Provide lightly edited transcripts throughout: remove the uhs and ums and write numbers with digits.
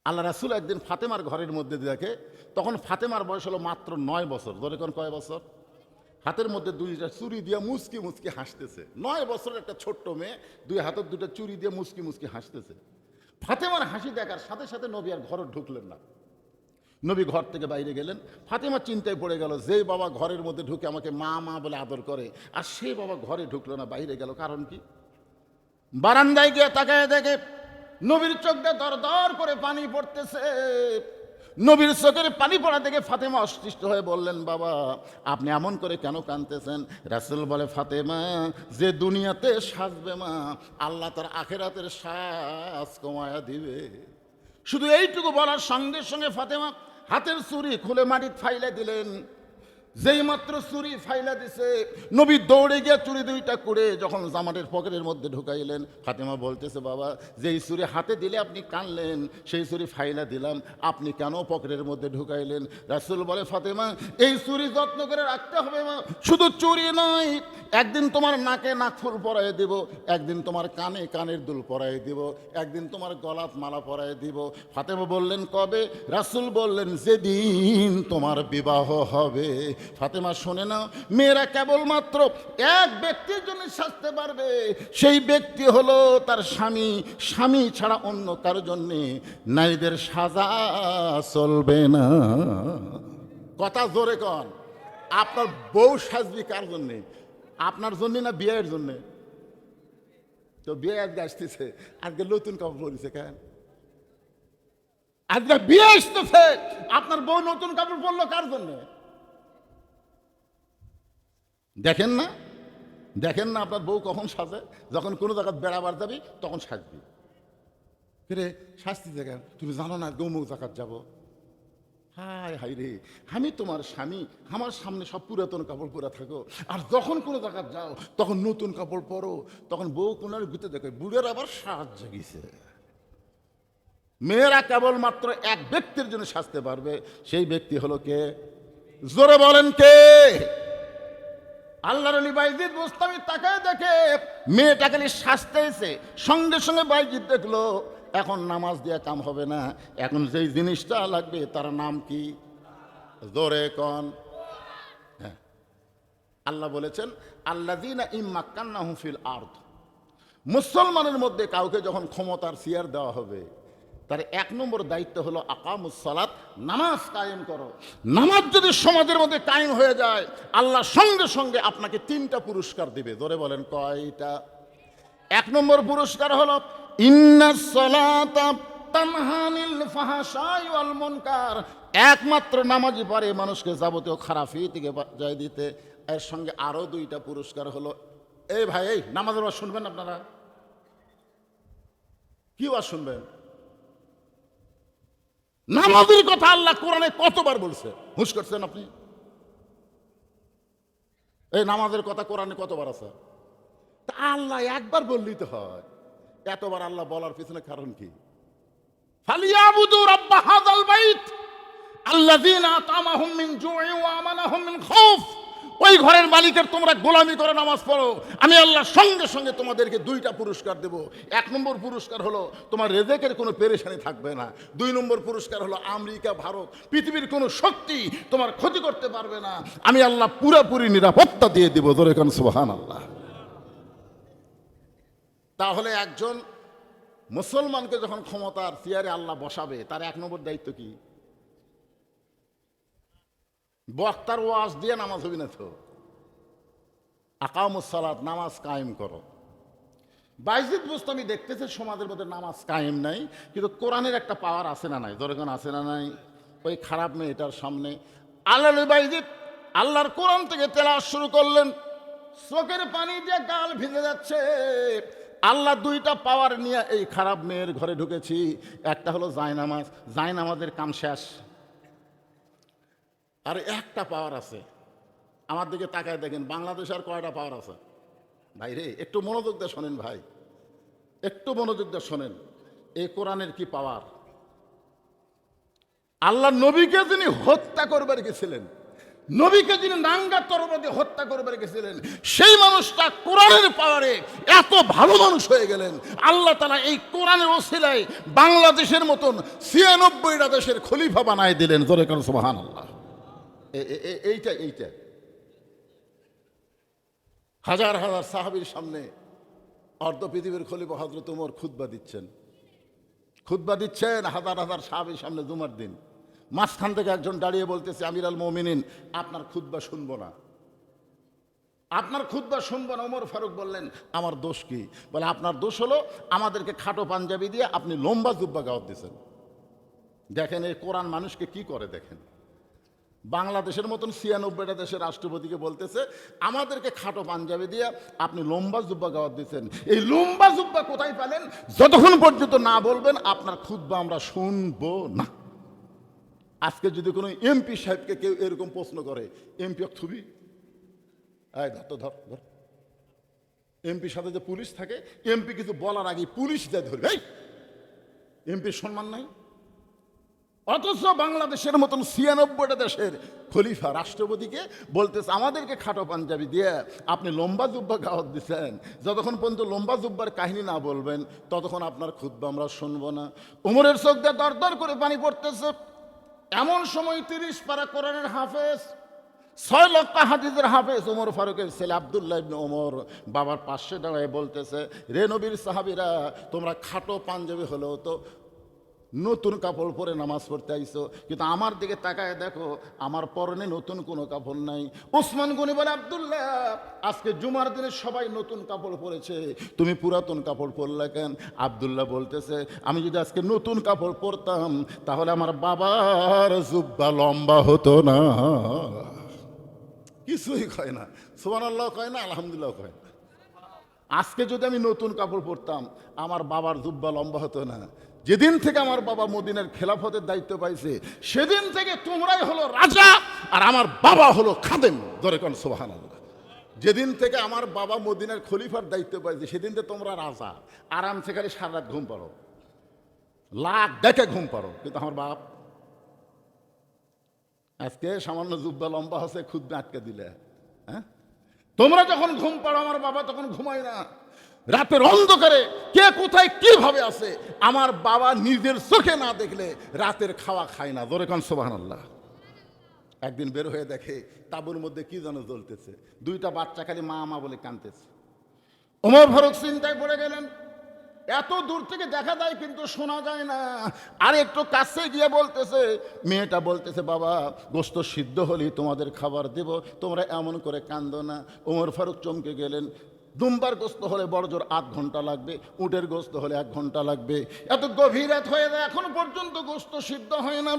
আল্লাহ রাসূল একদিন ফাতেমার ঘরের মধ্যে দেখে, তখন ফাতেমার বয়স হলো মাত্র 9 বছর। ধরে কোন কয় বছর? হাতের মধ্যে দুইটা চুরি দিয়ে মুচকি মুচকি হাসতেছে। 9 বছরের একটা ছোট্ট মেয়ে দুই হাতের দুটো চুরি দিয়ে মুচকি মুচকি হাসতেছে। ফাতেমার হাসি দেখার সাথে সাথে নবী আর ঘরে ঢুকলেন না। নবী ঘর থেকে বাইরে গেলেন। ফাতেমা চিন্তায় পড়ে গেল, যে বাবা ঘরের মধ্যে ঢুকে আমাকে মা মা বলে আদর করে, আর সে বাবা ঘরে ঢুকলো না, বাইরে গেল, কারণ কি? বারান্দায় গিয়ে তাকায় দেখে নবীর চোখ দিয়ে দর দর করে পানি পড়তেছে। নবীর চোখের পানি পড়া দেখে ফাতেমা অসৃষ্ট হয়ে বললেন, বাবা আপনি এমন করে কেন কাঁদতেছেন? রাসূল বলে, ফাতেমা, যে দুনিয়াতে সাজবে মা, আল্লাহ তার আখেরাতের সাজ কমায়া দিবে। শুধু এইটুকু বলার সঙ্গে সঙ্গে ফাতেমা হাতের চুরি খুলে মাটির ফাইলে দিলেন। যেই মাত্র চুরি ফাইলা দিছে, নবী দৌড়ে গিয়ে চুরি দুইটা করে যখন জামাটের পকেটের মধ্যে ঢুকাইলেন, ফাতেমা বলতেছে, বাবা যেই চুরি হাতে দিলে আপনি কানলেন, সেই চুরি ফাইলা দিলাম, আপনি কেন পকেটের মধ্যে ঢুকাইলেন? রাসূল বলে, ফাতেমা এই চুরি যত্ন করে রাখতে হবে মা। শুধু চুরি নয়, একদিন তোমার নাকে নাকফুল পরাই দিব, একদিন তোমার কানে কানের দুল পরাই দিব, একদিন তোমার গলাত মালা পরাই দিব। ফাতেমা বললেন, কবে? রাসূল বললেন, যেদিন তোমার বিবাহ হবে। ফাতেমা শুনে নাও, মেয়েরা কেবলমাত্র এক ব্যক্তির জন্য সাজতে পারবে, সেই ব্যক্তি হলো তার স্বামী। স্বামী ছাড়া অন্য কারোর জন্যে নারীদের সাজা চলবে না। কথা জোরে কন। আপনার বউ সাজবি কার জন্যে? আপনার জন্য না বিয়ের জন্যে? তো বিয়ে আজকে আসতেছে, আজকে নতুন কাপড় পরেছে কেন? আজকে বিয়ে আসতেছে, আপনার বউ নতুন কাপড় পরলো কার জন্যে? দেখেন না, দেখেন না আপনার বউ কখন সাজে? যখন কোনো জায়গায় বেড়াবার যাবি তখন সাজবি। রে শাস্তি দেখেন, তুমি জানো না গৌমুখ জায়গায় যাবো। হায় হাই রে, আমি তোমার স্বামী, আমার সামনে সব পুরাতন কাপড় পরে থাকো, আর যখন কোনো জায়গায় যাও তখন নতুন কাপড় পরো। তখন বউ কোনার ভিতরে দেখে বুড়ের আবার সাজ জাগিছে। মেয়েরা কেবলমাত্র এক ব্যক্তির জন্য সাজতে পারবে, সেই ব্যক্তি হলো কে? জোরে বলেন কে? আল্লাহর ওলি বাইজিদ বুস্তামি তাকায় দেখে মেয়েটা খালি সাজতেছে, সঙ্গে সঙ্গে বাইজিদ দেখলো এখন নামাজ দিয়ে কাম হবে না, এখন যেই জিনিসটা লাগবে তার নাম কি? জোরে কন। হ্যাঁ, আল্লাহ বলেছেন, আল্লাযীনা ইম্মাক্কান্নাহুম ফিল আরদ। মুসলমানের মধ্যে কাউকে যখন ক্ষমতার চেয়ার দেওয়া হবে, তার 1 নম্বর দায়িত্ব হলো আকামুস সালাত, নামাজ কায়েম করো। নামাজ যদি সমাজের মধ্যে কায়েম হয়ে যায়, আল্লাহ সঙ্গে সঙ্গে আপনাকে 3টা পুরস্কার দিবে। ধরে বলেন কয়টা? 1 নম্বর পুরস্কার হলো ইন্নাস সালাতা তানহা আনিল ফাহশাই ওয়াল মুনকার। একমাত্র নামাজই পারে মানুষকে যাবতীয় খারাপি থেকে বাঁচিয়ে দিতে। এর সঙ্গে আরো 2টা পুরস্কার হলো, এই ভাই এই নামাজের ওয়াজ শুনবেন আপনারা? কি ওয়াজ শুনবেন? নামাজের কথা আল্লাহ কোরআনে কতবার বলছে? হুঁশ করছেন আপনি? এই নামাজের কথা কোরআনে কতবার আছে? তা আল্লাহ একবার বললেই তো হয়, এতবার আল্লাহ বলার পিছনে কারণ কি? ফালিয়াবুদু রাব্ব হাযাল বাইত আল্লাযীনা আতামাহুম মিন জুই ওয়া আমানাহুম মিন খাউফ। ওই ঘরের মালিকের তোমরা গোলামি করে নামাজ পড়ো, আমি আল্লাহ সঙ্গে সঙ্গে তোমাদেরকে 2টা পুরস্কার দেব। 1 নম্বর পুরস্কার হলো তোমার রেজেকের কোনো পেরেশানি থাকবে না। 2 নম্বর পুরস্কার হলো আমেরিকা, ভারত, পৃথিবীর কোনো শক্তি তোমার ক্ষতি করতে পারবে না, আমি আল্লাহ পুরোপুরি নিরাপত্তা দিয়ে দেব। ধরে কান সুবহানাল্লাহ। তাহলে একজন মুসলমানকে যখন ক্ষমতার চেয়ারে আল্লাহ বসাবে, তার 1 নম্বর দায়িত্ব কি? বক্তার ওয়াজ দিয়ে নামাজ হবে না তো। আকামুস সালাত, নামাজ কায়েম করো। বাইজিদ বুস্তামি দেখতেছে সমাজের মধ্যে নামাজ কায়েম নাই, কিন্তু কোরআনের একটা পাওয়ার আছে না নাই? যখন আছে না নাই? ওই খারাপ মেয়েটার সামনে আল্লাহর বাইজিদ আল্লাহর কোরআন থেকে তেলাওয়াত শুরু করলেন, চোখের পানি দিয়ে গাল ভিজে যাচ্ছে। আল্লাহ 2টা পাওয়ার নিয়ে এই খারাপ মেয়ের ঘরে ঢুকেছি। একটা হলো জায়নামাজ, জায়নামাজের কাম শেষ। আর একটা পাওয়ার আছে, আমার দিকে তাকায় দেখেন, বাংলাদেশ আর কয়টা পাওয়ার আছে? ভাই রে, একটু মনোযোগ দিয়ে শোনেন ভাই, একটু মনোযোগ দিয়ে শোনেন। এই কোরআনের কি পাওয়ার! আল্লাহ নবীকে যিনি হত্যা করবার গেছিলেন, নবীকে যিনি নাঙ্গা তরবারি দিয়ে হত্যা করবে রেখেছিলেন, সেই মানুষটা কোরআনের পাওয়ারে এত ভালো মানুষ হয়ে গেলেন। আল্লাহ তাআলা এই কোরআনের ওসিলায় বাংলাদেশের মতন ৯৬টা দেশের খলিফা বানায় দিলেন। জোরে কারণ সুবহানাল্লাহ। এইটা হাজার হাজার সাহাবীর সামনে অর্ধ পৃথিবীর খলিফা হযরত ওমর খুতবা দিচ্ছেন হাজার হাজার সাহাবীর সামনে জুমার দিন। মাঝখান থেকে একজন দাঁড়িয়ে বলতেছে, আমির আল মুমিনিন, আপনার খুতবা শুনবো না। ওমর ফারুক বললেন, আমার দোষ কি? বলে, আপনার দোষ হলো আমাদেরকে খাটো পাঞ্জাবি দিয়ে আপনি লম্বা জুব্বা গাওয়াত দিয়েছেন। দেখেন এই কোরআন মানুষকে কি করে। দেখেন বাংলাদেশের মতন ৯৬টা দেশের রাষ্ট্রপতিকে বলতেছে, আমাদেরকে খাটো পাঞ্জাবি দিয়ে আপনি লম্বা জুব্বা গাওয়াত দিয়েছেন। এই লম্বা জুব্বা কোথায় পেলেন? যতক্ষণ পর্যন্ত না বলবেন আপনার খুতবা আমরা শুনবো না। আজকে যদি কোনো এমপি সাহেবকে কেউ এরকম প্রশ্ন করে, এমপি থুবি ধর এমপির সাথে যে পুলিশ থাকে, এমপি কিছু বলার আগে পুলিশ যায় ধরবে। এমপির সম্মান নাই। অথচ বাংলাদেশের মতন ৯৬টা দেশের খলিফা রাষ্ট্রপতিকে বলতেছে, আমাদেরকে খাটো পাঞ্জাবি দিয়ে আপনি লম্বা জুব্বা গাওয়াত দিচ্ছেন, যতক্ষণ পর্যন্ত লম্বা জুব্বার কাহিনী না বলবেন ততক্ষণ আপনার খুতবা আমরা শুনবো না। ওমরের চোখ দিয়ে দর দর করে পানি পড়তেছে। এমন সময় ৩০ পারা কোরআনের হাফেজ, ৬ লক্ষ হাদিসের হাফেজ ওমর ফারুকের ছেলে আব্দুল্লাহ ইবনে ওমর বাবার পাশে দাঁড়ায় বলতেছে, রে নবীর সাহাবীরা, তোমরা খাটো পাঞ্জাবি হলেও তো নতুন কাপড় পরে নামাজ পড়তে আইছো, কিন্তু আমার দিকে তাকায় দেখো আমার পরনে নতুন কোনো কাপড় নাই। ওসমান গনি বলে, আব্দুল্লাহ, আজকে জুমার দিনে সবাই নতুন কাপড় পরেছে, তুমি পুরাতন কাপড় পরলে কেন? আব্দুল্লাহ বলতেছে, আমি যদি আজকে নতুন কাপড় পরতাম তাহলে আমার বাবার জুব্বা লম্বা হতো না। কিছুই কয় না, সুবহানাল্লাহ কয় না, আলহামদুলিল্লাহ কয় না। আজকে যদি আমি নতুন কাপড় পরতাম আমার বাবার জুব্বা লম্বা হতো না। যেদিন থেকে আমার বাবা মদিনার খেলাফতের দায়িত্ব পাইছে, সেদিন থেকে তোমরাই হলো রাজা আর আমার বাবা হলো খাদেম। ধরে কোন সুবহানাল্লাহ। যেদিন থেকে আমার বাবা মদিনার খলিফার দায়িত্ব পাইছে, সেদিন থেকে তোমরা রাজা, আরামসে খালি সারা রাত ঘুম পারো, লাখ দেখে ঘুম পারো। কিন্তু আমার বাপ আজকে সামান্য জুব্বা লম্বা হচ্ছে, খুদ্ আটকে দিলে। হ্যাঁ, তোমরা যখন ঘুম পাড়ো আমার বাবা তখন ঘুমায় না। রাতের অন্ধকারে কে কোথায় কিভাবে আছে আমার বাবা নিজের চোখে না দেখলে রাতের খাওয়া খায় না। জোরে কান সুবহানাল্লাহ। একদিন বের হয়ে দেখে তাঁবুর মধ্যে কি যেন জ্বলতেছে, 2টা বাচ্চা খালি মা মা বলে কাঁদতেছে। ওমর ফারুক চিন্তায় পড়ে গেলেন। এত দূর থেকে দেখা যায় কিন্তু শোনা যায় না। আর একটু কাছে গিয়ে বলতেছে, মেয়েটা বলতেছে, বাবা গোশত সিদ্ধ হলেই তোমাদের খাবার দেব, তোমরা এমন করে কান্দো না। ওমর ফারুক চমকে গেলেন। দুম্বার গোস্ত হলে বড় জোর 8 ঘন্টা লাগবে, উটের গোস্ত হলে 1 ঘন্টা লাগবে। এত গভীর রাত হয়ে যায়, এখনো পর্যন্ত গোস্ত সিদ্ধ হয় না।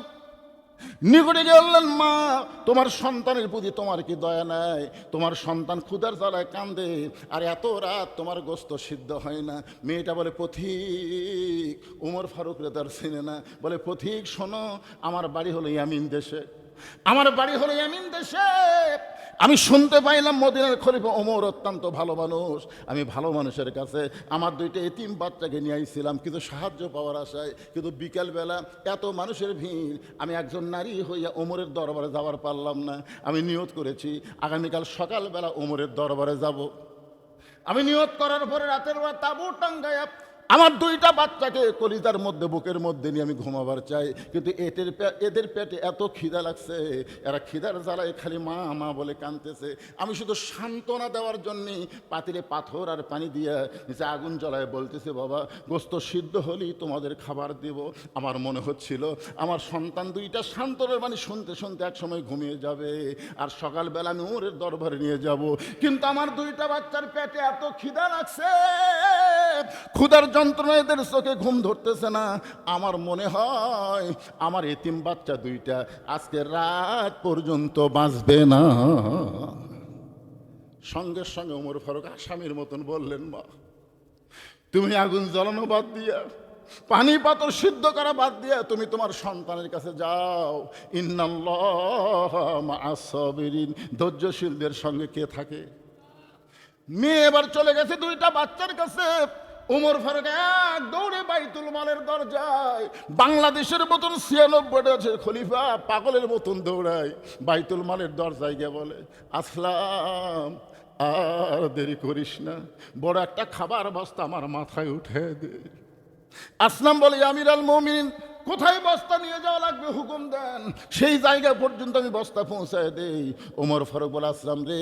নিকটে গিয়ে বললেন, মা, তোমার সন্তানের প্রতি তোমার কি দয়া নাই? তোমার সন্তান ক্ষুধার জ্বালায় কান্দে, আর এত রাত তোমার গোস্ত সিদ্ধ হয় না। মেয়েটা বলে, পথিক। ওমর ফারুক রে তার চিনে না। বলে, পথিক শোনো, আমার বাড়ি হলো ইয়ামিন দেশে, আমি শুনতে পাইলাম মদিনার খলিফা ওমর অত্যন্ত ভালো মানুষ। আমি ভালো মানুষের কাছে আমার 2টা এতিম বাচ্চাকে নিয়ে আইছিলাম কিছু সাহায্য পাওয়ার আশায়, কিন্তু বিকালবেলা এত মানুষের ভিড়, আমি একজন নারী হইয়া ওমরের দরবারে যাওয়ার পারলাম না। আমি নিয়ত করেছি আগামীকাল সকালবেলা ওমরের দরবারে যাব। আমি নিয়ত করার পরে রাতের বেলা তাঁবু টাঙ্গায়া আমার 2টা বাচ্চাকে কলিজার মধ্যে বুকের মধ্যে নিয়ে আমি ঘুমাবার চাই, কিন্তু এদের পেটে এত খিদা লাগছে, এরা খিদার জ্বালায় খালি মা মা বলে কাঁদতেছে। আমি শুধু সান্ত্বনা দেওয়ার জন্যে পাতিলে পাথর আর পানি দিয়ে নিচে আগুন জ্বালায় বলতেছে, বাবা গোস্ত সিদ্ধ হলেই তোমাদের খাবার দেব। আমার মনে হচ্ছিল আমার সন্তান 2টা সান্ত্বনার বাণী শুনতে শুনতে একসময় ঘুমিয়ে যাবে, আর সকালবেলা আমি ওমরের দরবারে নিয়ে যাব। কিন্তু আমার 2টা বাচ্চার পেটে এত খিদা লাগছে, ক্ষুধার যন্ত্রণা এদের চোখে ঘুম ধরতেছে না। আমার মনে হয় আমার এতিম বাচ্চা 2টা আজকে রাত পর্যন্ত বাঁচবে না। সঙ্গে সঙ্গে ওমর ফারুক আসামির মতন বললেন, মা, তুমি আগুন জ্বালানো বাদ দিয়া, পানি পাথর সিদ্ধ করা বাদ দিয়া তুমি তোমার সন্তানের কাছে যাও। ইন্নাল্লাহ মা'আস সাবিরিন, ধৈর্যশীলদের সঙ্গে কে থাকে? মেয়ে এবার চলে গেছে 2টা বাচ্চার কাছে। ওমর ফারুক এক দৌড়ে বাইতুল মালের দরজায়, বাংলাদেশের মতন ৯৬ দেশের খলিফা পাগলের মতন দৌড়ায়, বাইতুল মালের দরজায় গিয়ে বলে, আসলাম আর দেরি করিস না, বড় একটা খাবার বস্তা আমার মাথায় উঠে দে। আসলাম বলে, আমির আল মুমিনিন, কোথায় বস্তা নিয়ে যাওয়া লাগবে হুকুম দেন, সেই জায়গা পর্যন্ত আমি বস্তা পৌঁছায় দেই। ওমর ফারুক বলে, আসলাম রে,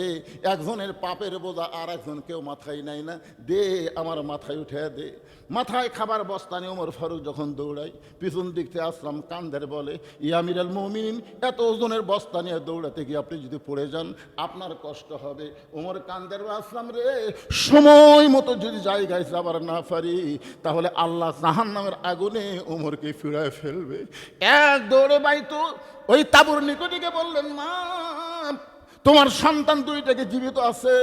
একজনের পাপের বোঝা আর একজন কেউ মাথায় নাই না, দে আমার মাথায় উঠে দে। মাথায় খাবার বস্তা নিয়ে ওমর ফারুক যখন দৌড়াই, পিছন দিক থেকে আসলাম কান্দের বলে, আমির আল মুমিনিন, এত ওজনের বস্তা নিয়ে দৌড়াতে গিয়ে আপনি যদি পড়ে যান আপনার কষ্ট হবে। ওমর কান্দের বলে, আসলাম রে, সময় মতো যদি জায়গায় যাবার না পারি তাহলে আল্লাহ জাহান্নামের আগুনে ওমরকে ফিরায় ফেলবে। এক দৌড়ে বাইতো ওই তাবুর নিকটিকে বললেন, মা তোমার সন্তান দুইটাকে জীবিত আছে।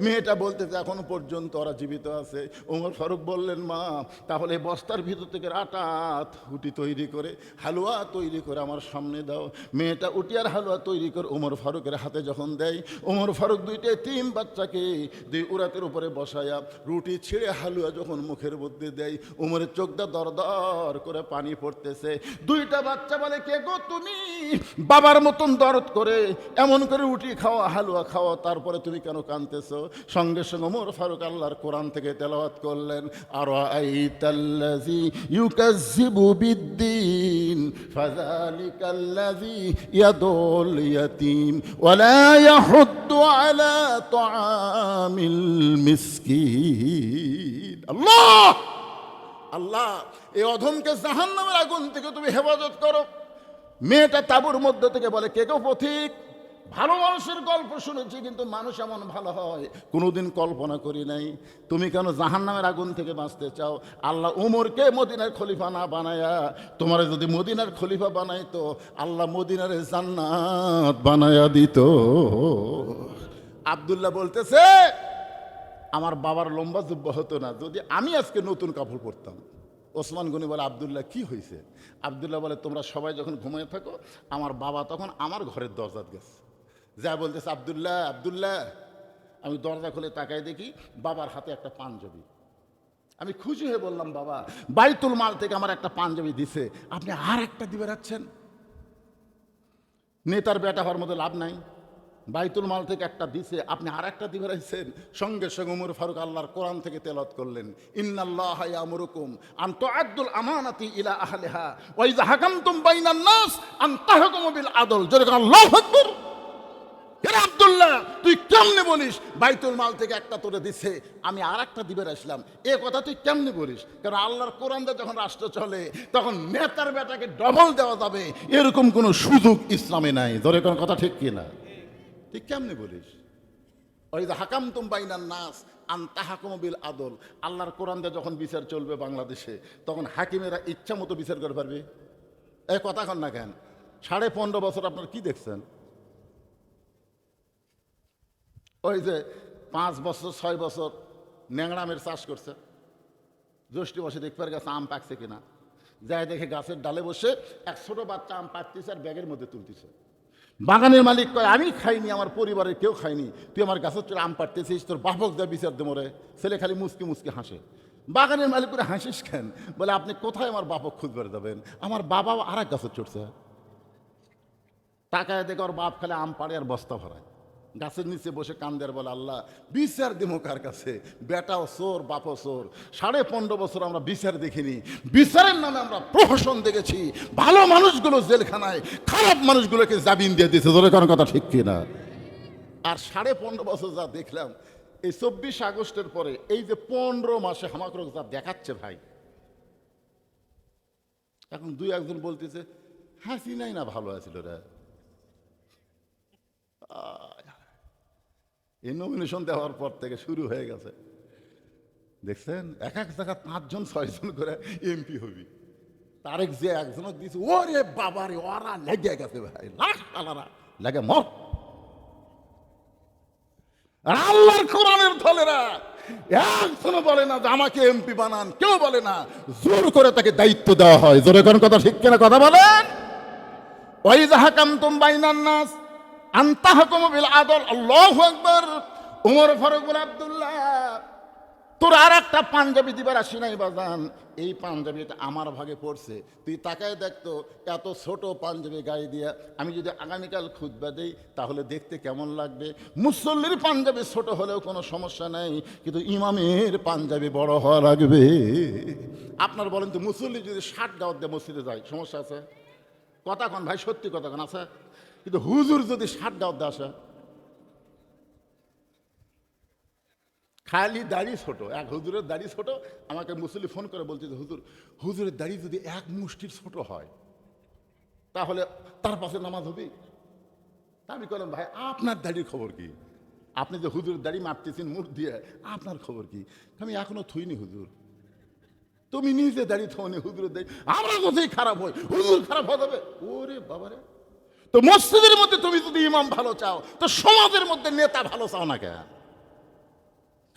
মেয়েটা বলতেছে এখনো পর্যন্ত ওরা জীবিত আছে। ওমর ফারুক বললেন, মা তাহলে বস্তার ভিতর থেকে আটাত উটি তৈরি করে হালুয়া তৈরি করে আমার সামনে দাও। মেয়েটা উটি আর হালুয়া তৈরি করে ওমর ফারুকের হাতে যখন দেয়, ওমর ফারুক দুইটা তিন বাচ্চাকে দুই উরাতের উপরে বসায়া রুটি ছিঁড়ে হালুয়া যখন মুখের মধ্যে দেয়, ওমরের চোখটা দরদর করে পানি পড়তেছে। দুইটা বাচ্চা বলে, কে গো তুমি? বাবার মতন দরদ করে এমন করে রুটি খাওয়া হালুয়া খাওয়া, তারপরে তুমি কেন কাঁদতেছো? সঙ্গে সঙ্গে ওমর ফারুক আল্লাহর কোরআন থেকে তেলাওয়াত করলেন, আরাআইতাল্লাযী ইউকাজ্জিবু বিদ্দীন ফাযালিকাল্লাযী ইয়াদুল ইয়াতীম ওয়া লা ইয়াহুদ্দু আলা তুআমিল মিসকিন। আল্লাহ আল্লাহ, এই অধমকে জাহান্নামের আগুন থেকে তুমি হেফাজত করো। মেয়েটা তাঁবুর মধ্যে থেকে বলে, কে গো পথিক? ভালো মানুষের গল্প শুনেছি, কিন্তু মানুষ এমন ভালো হয় কোনোদিন কল্পনা করি নাই। তুমি কেন জাহান্নামের আগুন থেকে বাঁচতে চাও? আল্লাহ উমরকে মদিনার খলিফা না বানায়া তোমার যদি মদিনার খলিফা বানাইতো, আল্লাহ মদিনার জান্নাত বানায়া দিত। আব্দুল্লাহ বলতেছে, আমার বাবার লম্বা জুব্বা হতো না যদি আমি আজকে নতুন কাপড় পরতাম। ওসমান গনি বলে, আব্দুল্লাহ কি হয়েছে? আব্দুল্লাহ বলে, তোমরা সবাই যখন ঘুমিয়ে থাকো, আমার বাবা তখন আমার ঘরের দরজাত গেছে, যা বলতেছে, আব্দুল্লাহ আব্দুল্লাহ। আমি দরজা খুলে তাকাই দেখি বাবার হাতে একটা পাঞ্জাবি। আমি খুশি হয়ে বললাম, বাবা বাইতুল মাল থেকে আমার একটা পাঞ্জাবি দিছে, আপনি আর একটা দিবে রাখছেন? নেতার বেটা হওয়ার মতো লাভ নাই, বাইতুল মাল থেকে একটা দিছে, আপনি আর একটা দিবে রাখছেন। সঙ্গে সঙ্গে ওমর ফারুক আল্লাহর কোরআন থেকে তেলাওয়াত করলেন, ইন্নাল্লাহা ইয়ামুরুকুম আন তুআদ্দুল আমানাতি ইলা আহলিহা ওয়া ইযা হাকামতুম বাইনান নাস আন তাহকুমু বিল আদল। জোরে বলেন আল্লাহু আকবার। আব্দুল্লাহ, তুই কেমনে বলিস বাইতুল মাল থেকে একটা তোরে দিছে, আমি আর একটা দিবে আসলাম? এ কথা তুই কেমনে বলিস? কারণ আল্লাহর কোরআন দিয়ে যখন রাষ্ট্র চলে তখন নেতার বেটাকে ডবল দেওয়া যাবে এরকম কোনো সুযোগ ইসলামে নাই। ধরে কোন কথা ঠিক কিনা? তুই কেমনে বলিস? ওই যে হাকামতুম বাইনান নাস আন তাহকুমু বিল আদল, আল্লাহর কোরআন দিয়ে যখন বিচার চলবে বাংলাদেশে, তখন হাকিমেরা ইচ্ছা মতো বিচার করে পারবে? এই কথা কন না কেন? 15.5 বছর আপনার কি দেখছেন? ওই যে 5 বছর 6 বছর ন্যাংরামের চাষ করছে, জ্যৈষ্ঠ মাসে দেখবার গাছে আম পাকছে কিনা, যাই দেখে গাছের ডালে বসে এক ছোট বাচ্চা আম পাকতেছে আর ব্যাগের মধ্যে তুলতেছে। বাগানের মালিক কয়, আমি খাইনি, আমার পরিবারের কেউ খাইনি, তুই আমার গাছের চোরে আম পাড়তেছিস, তোর বাপক যা বিচার দে মরে। ছেলে খালি মুচকি মুচকি হাসে। বাগানের মালিক করে হাসিস কেন? বলে, আপনি কোথায় আমার বাপক খুঁজবার যাবেন? আমার বাবাও আর এক গাছের চড়ছে। টাকায় দেখে ওর বাপ খালি আম পাড়ে আর বস্তা ভরায়, গাছের নিচে বসে কান্দের বলে, আল্লাহ বিচার দেবো কার কাছে? বেটাও চোর, বাপও চোর। 15.5 বছর আমরা বিচার দেখিনি, বিচারের নামে আমরা প্রহসন দেখেছি। ভালো মানুষগুলো জেলখানায়, খারাপ মানুষগুলোকে জামিন দিয়ে দিয়েছে। ধরে কারণ কথা ঠিক কিনা? আর 15.5 বছর যা দেখলাম, এই 24 আগস্টের পরে এই যে 15 মাসে হামাকরক যা দেখাচ্ছে ভাই, এখন 2-1 জন বলতেছে হাসিনাই না ভালো আছিল রে। এই নমিনেশন দেওয়ার পর থেকে শুরু হয়ে গেছে, দেখছেন এক এক জায়গা 5 জন 6 জন করে এমপি হবি। তারেক যে একজনক দিয়েছে, ওরে বাবারে ওরা লেগে গেছে ভাই, লাখ আলারা লাগে মর। আল্লাহর কোরআনের দলেরা একজনও বলে না যে আমাকে এমপি বানান, কেউ বলে না, জোর করে তাকে দায়িত্ব দেওয়া হয়। জোরে কোন কথা ঠিক কিনা কথা বলেন? ওয়াইযা হাকামতুম বাইনান নাস আন তাহকুমু বিল আদল। আল্লাহু আকবার। ওমর ফারুক বলে, আব্দুল্লাহ তোর আর একটা পাঞ্জাবি দিবার আসি নাই বাজান, এই পাঞ্জাবিটা আমার ভাগে পড়ছে, তুই তাকায় দেখতো এত ছোট পাঞ্জাবি গায়ে দিয়া আমি যদি আগামীকাল খুতবা দেই তাহলে দেখতে কেমন লাগবে। মুসল্লির পাঞ্জাবি ছোট হলেও কোনো সমস্যা নাই, কিন্তু ইমামের পাঞ্জাবি বড় হওয়া লাগবে। আপনার বলেন তো, মুসল্লি যদি 60 গাওয়াত দিয়ে মসজিদে যায় সমস্যা আছে? কথা কন ভাই, সত্যি কথা কন, আছে? কিন্তু হুজুর যদি 60 গাওয়াত দিয়ে আসে, খালি দাড়ি ছোট, এক হুজুরের দাড়ি ছোট, আমাকে মুসল্লি ফোন করে বলছে যে হুজুর, হুজুরের দাড়ি যদি এক মুষ্টির ছোট হয় তাহলে তার পাশে নামাজ হবে? আমি বললাম ভাই আপনার দাড়ির খবর কি? আপনি যে হুজুরের দাড়ি মারতেছেন মুখ দিয়ে, আপনার খবর কি? আমি এখনো থুইনি হুজুর। তুমি নিজে দাড়ি থোনি, হুজুরের দাড়ি আমরা কোথায় খারাপ হয়, হুজুর খারাপ হয়ে যাবে? ওরে বাবারে, তো মসজিদের মধ্যে তুমি যদি ইমাম ভালো চাও তো সমাজের মধ্যে নেতা ভালো চাও না কেন?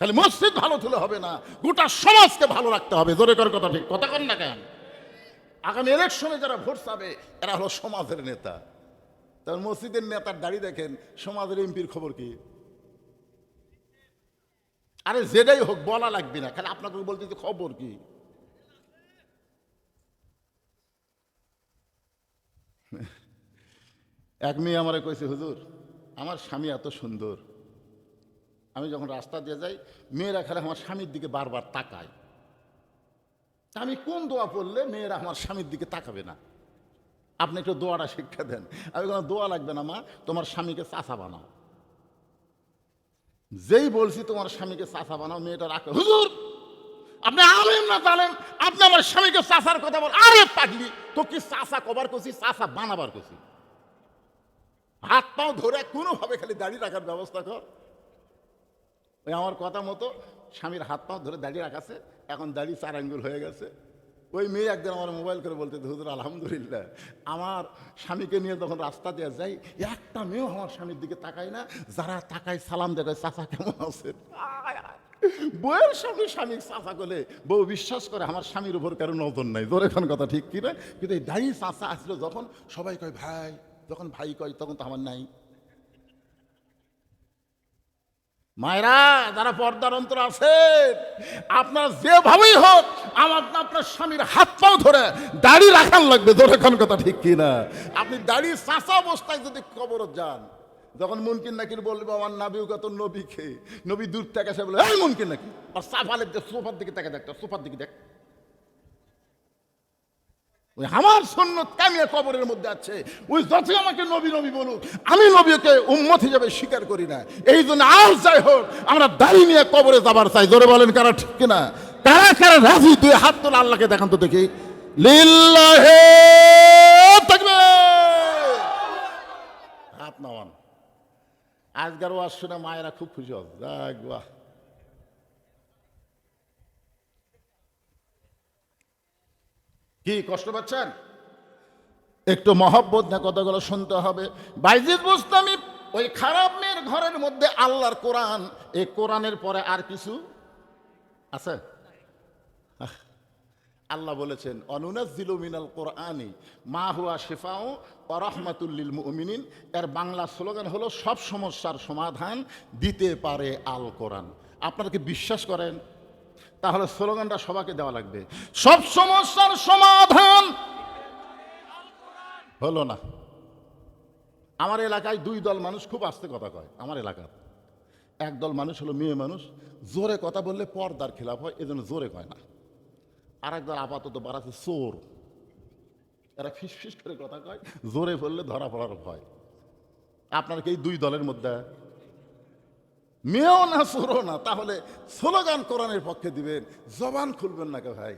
খালি মসজিদ ভালো তুলে হবে না, গোটা সমাজকে ভালো রাখতে হবে। জোরে কর কথা, ঠিক কথা কন না কেন? আগামী ইলেকশনে যারা ভোট পাবে এরা হলো সমাজের নেতা। তার মসজিদের নেতার দাড়ি দেখেন, সমাজের এমপির খবর কি? আরে যেটাই হোক বলা লাগবে না, খালি আপনাকে বলতে যে খবর কি। এক মেয়ে আমারে কইছে হুজুর আমার স্বামী এত সুন্দর, আমি যখন রাস্তা দিয়ে যাই মেয়েরা খালি আমার স্বামীর দিকে বারবার তাকায়, আমি কোন দোয়া পড়লে মেয়েরা আমার স্বামীর দিকে তাকাবে না? আপনি একটু দোয়াটা শিক্ষা দেন। আমি কোনো দোয়া লাগবে না মা, তোমার স্বামীকে চাচা বানাও। যেই বলছি তোমার স্বামীকে চাচা বানাও, মেয়েটা রাখে, হুজুর আপনি আলেম না জানেন, আপনি আমার স্বামীকে চাচার কথা বল। আরে পাগলি, তো কি চাচা কবার করছি, চাচা বানাবার করছি? হাত পাও ধরে কোনোভাবে খালি দাড়ি রাখার ব্যবস্থা কর। ওই আমার কথা মতো স্বামীর হাত পাও ধরে দাড়ি রাখাছে, এখন দাড়ি 4 আঙ্গুল হয়ে গেছে। ওই মেয়ে একদিন আমার মোবাইল করে বলতে, হুজুর আলহামদুলিল্লাহ আমার স্বামীকে নিয়ে যখন রাস্তা দিয়ে যাই একটা মেয়েও আমার স্বামীর দিকে তাকায় না, যারা তাকায় সালাম দেখায়, চাচা কেমন আছেন। বউয়ের সামনে স্বামী চাচা করলে বউ বিশ্বাস করে আমার স্বামীর উপর কারো নজর নাই। জোরে এখন কথা ঠিক কিনা? কিন্তু এই দাড়ি চাচা আসলো যখন সবাই কয় ভাই, যখন ভাই কয় তখন তো আমার নাই। মায়েরা যারা পর্দার অন্তর আছে, আপনার যেভাবেই হোক আমার আপনার স্বামীর হাত পাও ধরে দাড়ি রাখার লাগবে। জোরে এখন কথা ঠিক কিনা? আপনি দাড়ি চাচা অবস্থায় যদি কবরত যান, যখন মুনকিন নাকির বলবে আমার নাবিও কত নবীকে, নবী দূর থেকে এসে বলে এই মুনকিন নাকি, আর সাফালের সোফার দিকে তাকে দেখ, সোফার দিকে দেখ, ওই আমার সুন্নত কামিয়া কবরের মধ্যে আছে। ওই যতই আমাকে নবী নবী বলুক, আমি নবীকে উম্মত হিসেবে স্বীকার করি না। এই জন্য আর যাই হোক আমরা দাড়ি নিয়ে কবরে যাবার চাই। জোরে বলেন কারা ঠিক কিনা? কারা কারা রাজি? 2 হাত তোলা, আল্লাহকে দেখান তো দেখি। লিল্লাহি তাকবীর, হাত নামান। আজকের ওয়াজ শুনে মায়েরা খুব খুশি হবে। যাক বাহ, কি কষ্ট পাচ্ছেন? একটু মহব্বত না কথাগুলো শুনতে হবে। বাইজিদ বুস্তামি ওই খারাপ মেয়ের ঘরের মধ্যে আল্লাহর কোরআন, এই কোরআনের পরে আর কিছু আছে? আল্লাহ বলেছেন অনুনাজ্জিলু মিনাল কোরআনি মা হুয়া শিফাউ ওয়া রাহমাতুল লিল মুমিনিন। এর বাংলা স্লোগান হলো সব সমস্যার সমাধান দিতে পারে আল কোরআন। আপনারা কি বিশ্বাস করেন? তাহলে স্লোগানটা সবাইকে দেওয়া লাগবে, সব সমস্যার সমাধান হলো না। আমার এলাকায় 2 দল মানুষ খুব আস্তে কথা কয়। আমার এলাকার একদল মানুষ হলো মেয়ে মানুষ, জোরে কথা বললে পর্দার খেলাফ হয়, এজন্য জোরে কয় না। আর একদল আপাতত বাড়াচ্ছে চোর, এরা ফিস ফিস করে কথা কয়, জোরে বললে ধরা পড়ার ভয়। আপনার কি এই 2 দলের মধ্যে মেয়েও না চোরও না? তাহলে স্লোগান কোরআনের পক্ষে দিবেন, জবান খুলবেন না কে ভাই?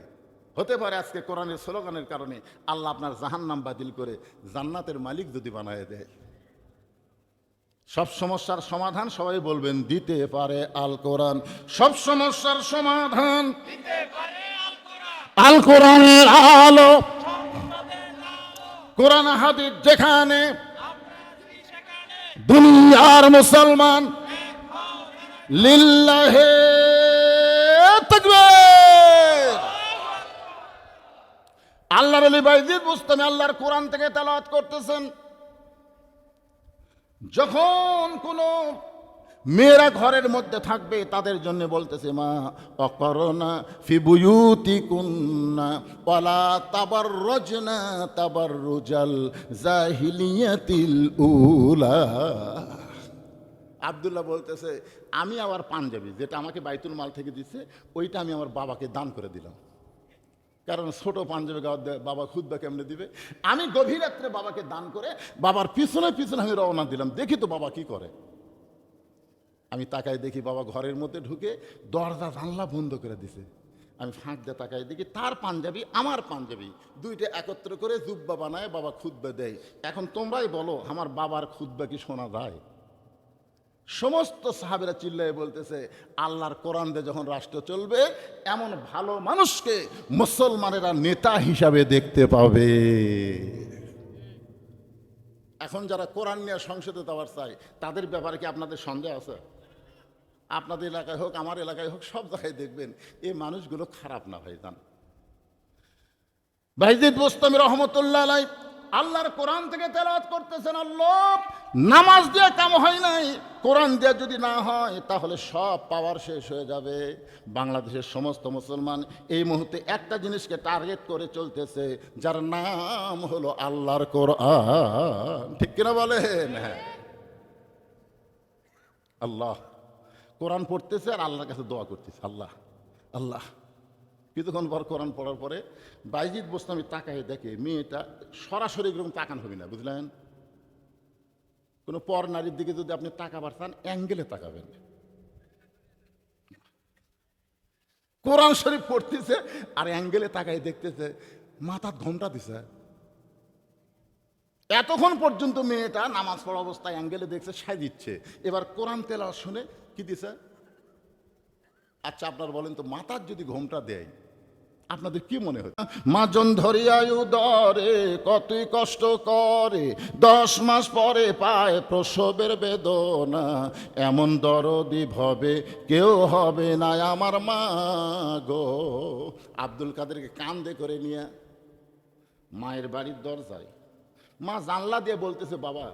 হতে পারে আজকে কোরআনের স্লোগানের কারণে আল্লাহ আপনার জাহান্নাম বাতিল করে জান্নাতের মালিক যদি বানায় দেয়। সব সমস্যার সমাধান সবাই বলবেন দিতে পারে আল কোরআন। সব সমস্যার সমাধান আল কোরআনের আলো। কোরআন হাদিস যেখানে, দুনিয়ার মুসলমান লিল্লাহি তাকবীর। আল্লাহর ওলি বাইজিদ বুস্তামি আল্লাহর কোরআন থেকে তেলাওয়াত করতেছেন। যখন কোন মেয়েরা ঘরের মধ্যে থাকবে, তাদের জন্য বলতেছে মা অকরনা ফি বুয়ুতিকুন্না ওয়ালা তাবাররুজনা তাবাররুজাল জাহিলিয়াতিল উলা। আব্দুল্লাহ বলতেছে আমি আমার পাঞ্জাবি যেটা আমাকে বাইতুল মাল থেকে দিচ্ছে ওইটা আমি আমার বাবাকে দান করে দিলাম, কারণ ছোট পাঞ্জাবি বাবা খুতবা কেমনে দিবে। আমি গভীর রাত্রে বাবাকে দান করে বাবার পিছনে পিছনে আমি রওনা দিলাম, দেখি তো বাবা কি করে। আমি তাকাই দেখি বাবা ঘরের মধ্যে ঢুকে দরজা জানলা বন্ধ করে দিছে। আমি ফাঁক দিয়ে তাকাই দেখি তার পাঞ্জাবি আমার পাঞ্জাবি দুইটা একত্র করে জুব্বা বানায় বাবা খুতবা দেয়। এখন তোমরাই বলো আমার বাবার খুতবা কি শোনা যায়? সমস্ত সাহাবেরা চিল্লায় বলতেছে আল্লাহর কোরআন দিয়ে যখন রাষ্ট্র চলবে এমন ভালো মানুষকে মুসলমানেরা নেতা হিসাবে দেখতে পাবে। এখন যারা কোরআন নিয়ে সংসদে যাওয়ার চায় তাদের ব্যাপারে কি আপনাদের সন্দেহ আছে? আপনাদের এলাকায় হোক আমার এলাকায় হোক সব জায়গায় দেখবেন এই মানুষগুলো খারাপ না ভাইজান। বাইজিদ বোস্তামি রহমতুল্লাহ আলাই আল্লাহর কোরআন থেকে তেলাওয়াত করতেছেন, আল্লাহ নামাজ দিয়ে কাম হয় নাই, কোরআন দিয়ে যদি না হয় তাহলে সব পাওয়ার শেষ হয়ে যাবে। বাংলাদেশের সমস্ত মুসলমান এই মুহূর্তে একটা জিনিসকে টার্গেট করে চলতেছে, যার নাম হলো আল্লাহর কোরআন। ঠিক কিনা বলেন? হ্যাঁ, আল্লাহ কোরআন পড়তেছে আর আল্লাহর কাছে দোয়া করতেছে আল্লাহ আল্লাহ। কিছুক্ষণ পর কোরআন পড়ার পরে বাইজিদ বোস্তামি তাকায় দেখে মেয়েটা সরাসরি এরকম তাকান হবে না, বুঝলেন? কোনো পর নারীর দিকে যদি আপনি তাকাবার চান অ্যাঙ্গেলে তাকাবেন। কোরআন শরীফ পড়তেছে আর অ্যাঙ্গেলে তাকায় দেখতেছে মাথার ঘোমটা দিছে। এতক্ষণ পর্যন্ত মেয়েটা নামাজ পড়া অবস্থায় অ্যাঙ্গেলে দেখছে সাজিচ্ছে, এবার কোরআন তেলাওয়াত শুনে কি দিছে? আচ্ছা আপনার বলেন তো মাথার যদি ঘোমটা দেয় আপনাদের কি মনে হয়? মাজন ধরিয়ায়ু দরে কতই কষ্ট করে, 10 মাস পরে পায় প্রসবের বেদনা, এমন দরদি ভবে কেউ হবে না আমার মা গো। আব্দুল কাদেরকে কান্দে করে নিয়ে মায়ের বাড়ির দরজায় মা জানলা দিয়ে বলতেছে বাবা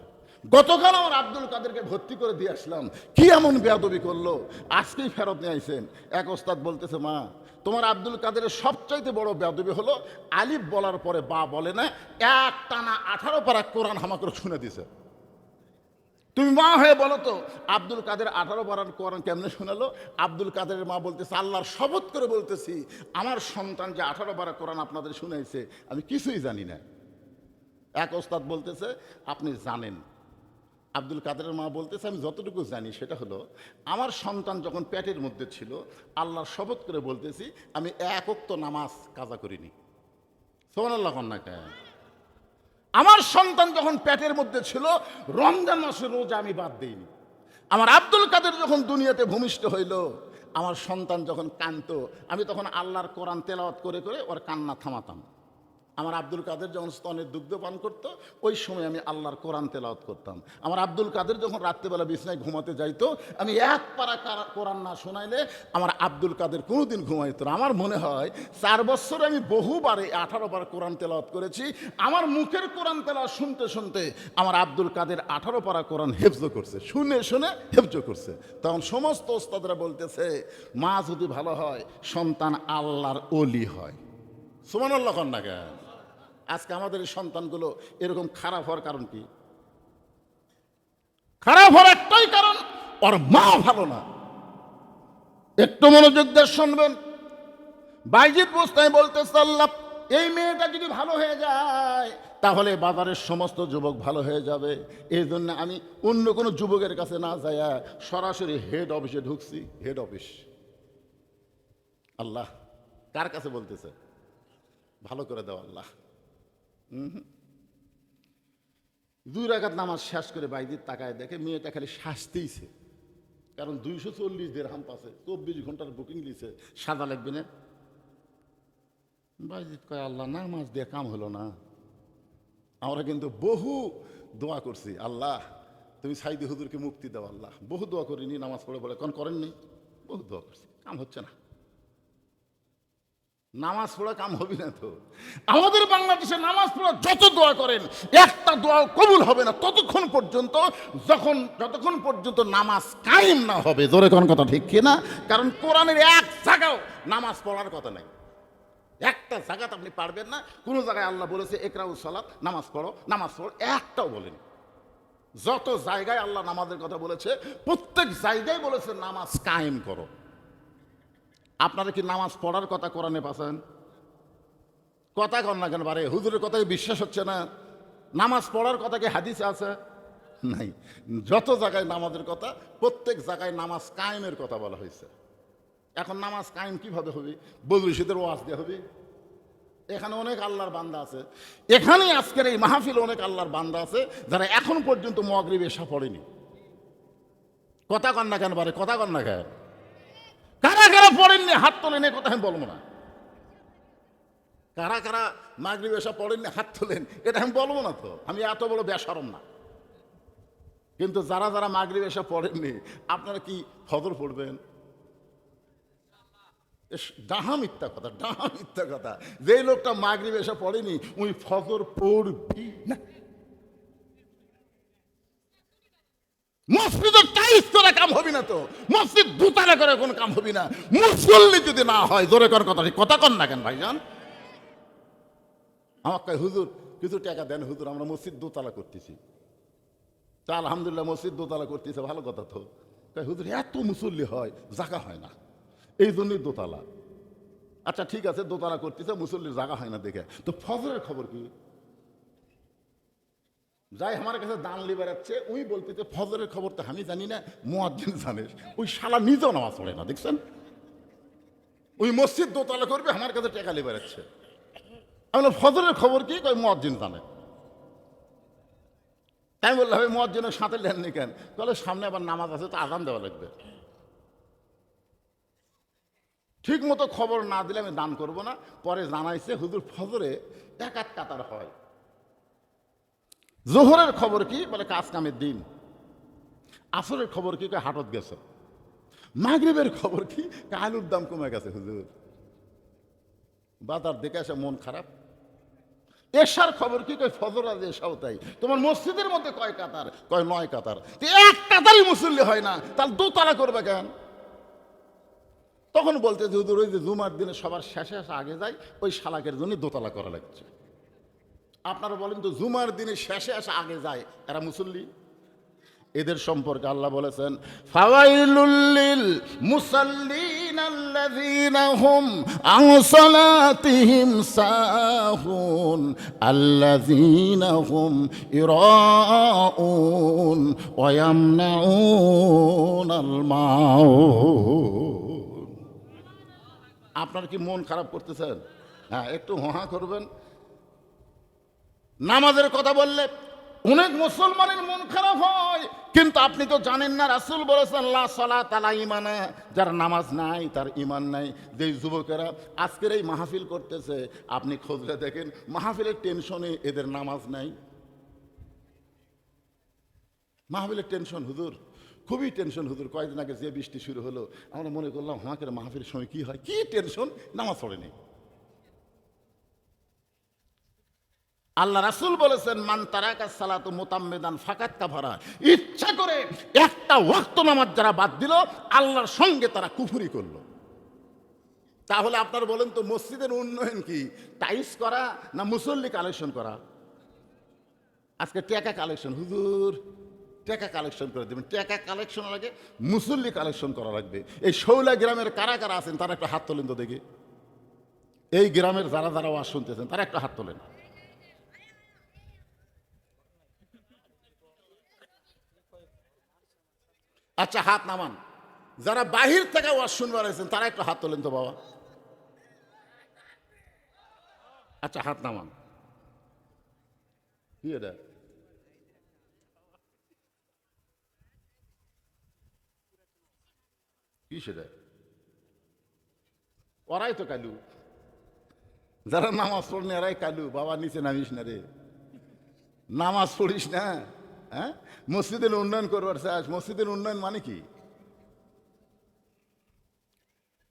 গতকাল আমার আব্দুল কাদেরকে ভর্তি করে দিয়ে আসলাম, কি এমন বেয়াদবি করলো আজকেই ফেরত নিয়ে আইছেন। এক ওস্তাদ বলতেছে মা তোমার আব্দুল কাদেরের সবচাইতে বড় বেয়াদবি হলো আলিফ বলার পরে বা বলে না, এক টানা 18 পারা কোরআন হামা করে শুনে দিছে। তুমি মা হয়ে বলো তো আব্দুল কাদের 18 পারার কোরআন কেমনে শোনালো? আব্দুল কাদেরের মা বলতেছে আল্লাহর শপথ করে বলতেছি আমার সন্তান যে 18 পারা কোরআন আপনাদের শুনাইছে আমি কিছুই জানি না। এক ওস্তাদ বলতেছে আপনি জানেন। আব্দুল কাদেরের মা বলতেছে আমি যতটুকু জানি সেটা হলো আমার সন্তান যখন পেটের মধ্যে ছিল আল্লাহর শপথ করে বলতেছি আমি এক ওয়াক্ত নামাজ কাজা করিনি। সুবহানাল্লাহ কন্যা কেন? আমার সন্তান যখন পেটের মধ্যে ছিল রমজান মাসের রোজা আমি বাদ দিইনি। আমার আব্দুল কাদের যখন দুনিয়াতে ভূমিষ্ঠ হইল আমার সন্তান যখন কাঁদতো আমি তখন আল্লাহর কোরআন তেলাওয়াত করে করে ওর কান্না থামাতাম। আমার আব্দুল কাদের যখন স্তনের দুগ্ধ পান করতো ওই সময় আমি আল্লাহর কোরআন তেলাওয়াত করতাম। আমার আব্দুল কাদের যখন রাত্রেবেলা বিছনায় ঘুমাতে যাইতো আমি এক পারা কোরআন না শোনাইলে আমার আব্দুল কাদের কোনোদিন ঘুমাইতো না। আমার মনে হয় 4 বছরে আমি বহুবারে 18 বার কোরআন তেলাওয়াত করেছি। আমার মুখের কোরআন তেলাওয়াত শুনতে শুনতে আমার আব্দুল কাদের 18 পারা কোরআন হেফজ করছে, শুনে শুনে হেফজ করছে। তখন সমস্ত ওস্তাদরা বলতেছে মা যদি ভালো হয় সন্তান আল্লাহর ওলি হয়। সুবহানাল্লাহ কন্যা কেন? আজকে আমাদের এই সন্তানগুলো এরকম খারাপ হওয়ার কারণ কি? খারাপ হওয়ার একটাই কারণ ওর মা ভালো না। একটু মনোযোগ দিয়ে শুনবেন। বাইজিদ বোস্তামি বলতেছে আল্লাহ এই মেয়েটা যদি ভালো হয়ে যায় তাহলে বাজারের সমস্ত যুবক ভালো হয়ে যাবে। এই জন্য আমি অন্য কোনো যুবকের কাছে না যাইয়া সরাসরি হেড অফিসে ঢুকছি। হেড অফিস আল্লাহ কার কাছে বলতেছে? ভালো করে দাও আল্লাহ। 2 রাকাত নামাজ শেষ করে বাইজিদ তাকায় দেখে মেয়েটা খালি শাস্তিছে, কারণ 240 দিরহাম পাশে 24 ঘন্টার বুকিং দিয়েছে, সাদা লাগবে না। বাইজিদ কয় আল্লাহ নামাজ দিয়ে কাম হলো না। আমরা কিন্তু বহু দোয়া করছি আল্লাহ তুমি সাইদি হুজুরকে মুক্তি দাও আল্লাহ, বহু দোয়া করিনি নামাজ পড়ে বলে কোন করেননি, বহু দোয়া করছি কাম হচ্ছে না। নামাজ পড়া কাম হবে না তো। আমাদের বাংলাদেশে নামাজ পড়া যত দোয়া করেন একটা দোয়া কবুল হবে না ততক্ষণ পর্যন্ত, যতক্ষণ পর্যন্ত নামাজ কায়েম না হবে। জোরে কোন কথা ঠিক কি না? কারণ কোরআনের এক জায়গাও নামাজ পড়ার কথা নাই। একটা জায়গাতে আপনি পারবেন না, কোনো জায়গায় আল্লাহ বলেছে একরাউস সালাত, নামাজ পড়ো নামাজ পড়ো, একটাও বলেন। যত জায়গায় আল্লাহ নামাজের কথা বলেছে প্রত্যেক জায়গায় বলেছে নামাজ কায়েম করো। আপনারা কি নামাজ পড়ার কথা কোরআনে পাচ্ছেন? কথা কন না কেন? বারে হুজুরের কথায় বিশ্বাস হচ্ছে না। নামাজ পড়ার কথা কি হাদিসে আছে? নাই। যত জায়গায় নামাজের কথা, প্রত্যেক জায়গায় নামাজ কায়েমের কথা বলা হয়েছে। এখন নামাজ কায়েম কিভাবে হবে? বদরুশীদের ওয়াজ দিয়ে হবে। এখানে অনেক আল্লাহর বান্দা আছে, এখানেই আজকের এই মাহফিলে অনেক আল্লাহর বান্দা আছে যারা এখন পর্যন্ত মাগরিব এশা পড়েনি। কথা কন না কেন? বারে কথা কন না কেন? কারা কারা পড়েননি হাত তোলেন, এ কথা আমি বলবো না। কারা কারা মাগরিব এশা পড়েননি হাত তোলেন, এটা আমি বলবো না তো। আমি এত বড় বেশরম না। কিন্তু যারা যারা মাগরিব এশা পড়েননি, আপনারা কি ফজর পড়বেন? ডাহা মিথ্যা কথা, ডাহা মিথ্যা কথা। যে লোকটা মাগরিব এসে পড়েনি উনি ফজর পড়বি না। মসজিদের টাইলস করে কাম হবি না তো, মসজিদ দুতলা করে কোনো কাম হবি না, মুসল্লি যদি না হয়। জোরে কর কথা, কথা কন না কেন ভাইজান? আমাকে হুজুর কিছু টাকা দেন হুজুর, আমরা মসজিদ দোতলা করতেছি। তা আলহামদুলিল্লাহ মসজিদ দোতলা করতেছে, ভালো কথা তো। হুজুর এত মুসল্লি হয়, জায়গা হয় না, এই জন্যই দোতলা। আচ্ছা ঠিক আছে, দোতলা করতেছে, মুসল্লির জায়গা হয় না দেখে। তো ফজরের খবর কি? যাই আমার কাছে দান লিবার যাচ্ছে, ওই বলতেছে ফজরের খবর তো আমি জানি না, মুয়াজ্জিন জানে। ওই শালা নিজেও নামাজ পড়ে না, দেখছেন? ওই মসজিদ দোতলা করবে, আমার কাছে টাকা লিবার যাচ্ছে। আমি বললাম ফজরের খবর কি? কই মুয়াজ্জিন জানে। তাই বললাম ভাই মুয়াজ্জিনের সাথে লেননি কেন? তাহলে সামনে আবার নামাজ আছে, তো আজান দেওয়া লাগবে। ঠিক মতো খবর না দিলে আমি দান করব না। পরে জানাইছে হুজুর ফজরে এক কাতার হয়। জোহরের খবর কি? বলে কাজ কামের দিন। আসরের খবর কি? হাটত গেছে। মাগরিবের খবর কি? আলুর দাম কমে গেছে হুজুর, বাজার দেখে আসে মন খারাপ। এশার খবর কি? ফজর আজ এশাও তাই। তোমার মসজিদের মধ্যে কয় কাতার? কয় 9 কাতার। এক কাতারই মুসল্লি হয় না, তাহলে দোতলা করবে কেন? তখন বলতে যে হুজুর ওই যে জুমার দিনে সবার শেষে আসা আগে যায়, ওই শালাকের জন্য দোতলা করা লাগছে। আপনারা বলেন তো, জুমার দিনে শেষে আসা আগে যায়, এরা মুসল্লি? এদের সম্পর্কে আল্লাহ বলেছেন ফাওয়াইলুল লিল মুসাল্লিন আল্লাযীনা হুম আন সালাতিহিম সাহুন আল্লাযীনা হুম ইরাউন ওয়া ইয়ামনাউনাল মাউন। আপনার কি মন খারাপ করতেছেন? হ্যাঁ, একটু হা করবেন। নামাজের কথা বললে অনেক মুসলমানের মন খারাপ হয়, কিন্তু আপনি তো জানেন না রাসূল বলেছেন লা সালাত আলা ঈমানা, যার নামাজ নাই তার ঈমান নাই। যে যুবকেরা আজকের এই মাহফিল করতেছে, আপনি খোঁজলে দেখেন মাহফিলের টেনশনে এদের নামাজ নাই। মাহফিলের টেনশন হুজুর, খুবই টেনশন হুজুর। কয়েকদিন আগে যে বৃষ্টি শুরু হলো, আমরা মনে করলাম আমাকে মাহফিলের সময় কি হয়, কি টেনশন, নামাজ পড়েনি। আল্লাহ রাসূল বলেছেন মান তারাকা সালাতু মুতাম্মিদান ফাকাত কাফারা, ইচ্ছা করে একটা ওয়াক্ত নামাজ যারা বাদ দিল আল্লাহর সঙ্গে তারা কুফরি করলো। তাহলে আপনারা বলেন তো মসজিদের উন্নয়ন কি? টাইলস করা না মুসল্লি কালেকশন করা? আজকে টাকা কালেকশন, হুজুর টাকা কালেকশন করে দেবেন। টাকা কালেকশন লাগে, মুসল্লি কালেকশন করা লাগবে। এই শৌলা গ্রামের কারা কারা আছেন তারা একটা হাত তোলেন তো দেখি। এই গ্রামের যারা যারা ওয়াজ শুনতেছেন তারা একটা হাত তোলেন। আচ্ছা হাত নামান। যারা বাহির থেকে ওয়াজ শুনবার আছেন তারা একটু হাত তোলেন তো বাবা। আচ্ছা হাত নামান। কি এটা? কি সেটা? ওরাই তো কালু, যারা নামাজ পড়নি এরাই কালু। বাবা নিচে নামিস না রে, নামাজ পড়িস না। হ্যাঁ, মসজিদের উন্নয়ন করবার চাস? মসজিদের উন্নয়ন মানে কি?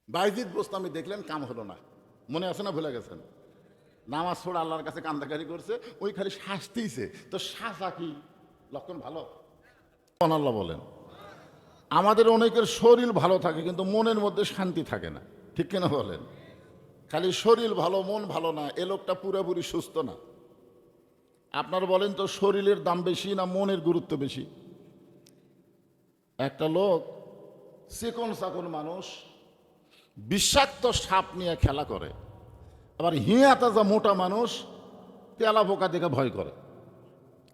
বাইজিদ বোস্তামি দেখলেন, কাম হলো না। মনে আছে না ভুলে গেছেন? নামাজ পড়ে আল্লাহর কাছে কান্দাকারি করছে, ওই খালি শাস্তিছে। তো শাসা কি লক্ষণ ভালো? আল্লাহ বলেন আমাদের অনেকের শরীর ভালো থাকে কিন্তু মনের মধ্যে শান্তি থাকে না, ঠিক কিনা বলেন? খালি শরীর ভালো মন ভালো না, এ লোকটা পুরোপুরি সুস্থ না। আপনার বলেন তো শরীরের দাম বেশি না মনের গুরুত্ব বেশি? একটা লোক চিকন চাকন মানুষ বিষাক্ত সাপ নিয়ে খেলা করে, আবার হিয়া তাজা মোটা মানুষ তেলা পোকা দেখে ভয় করে।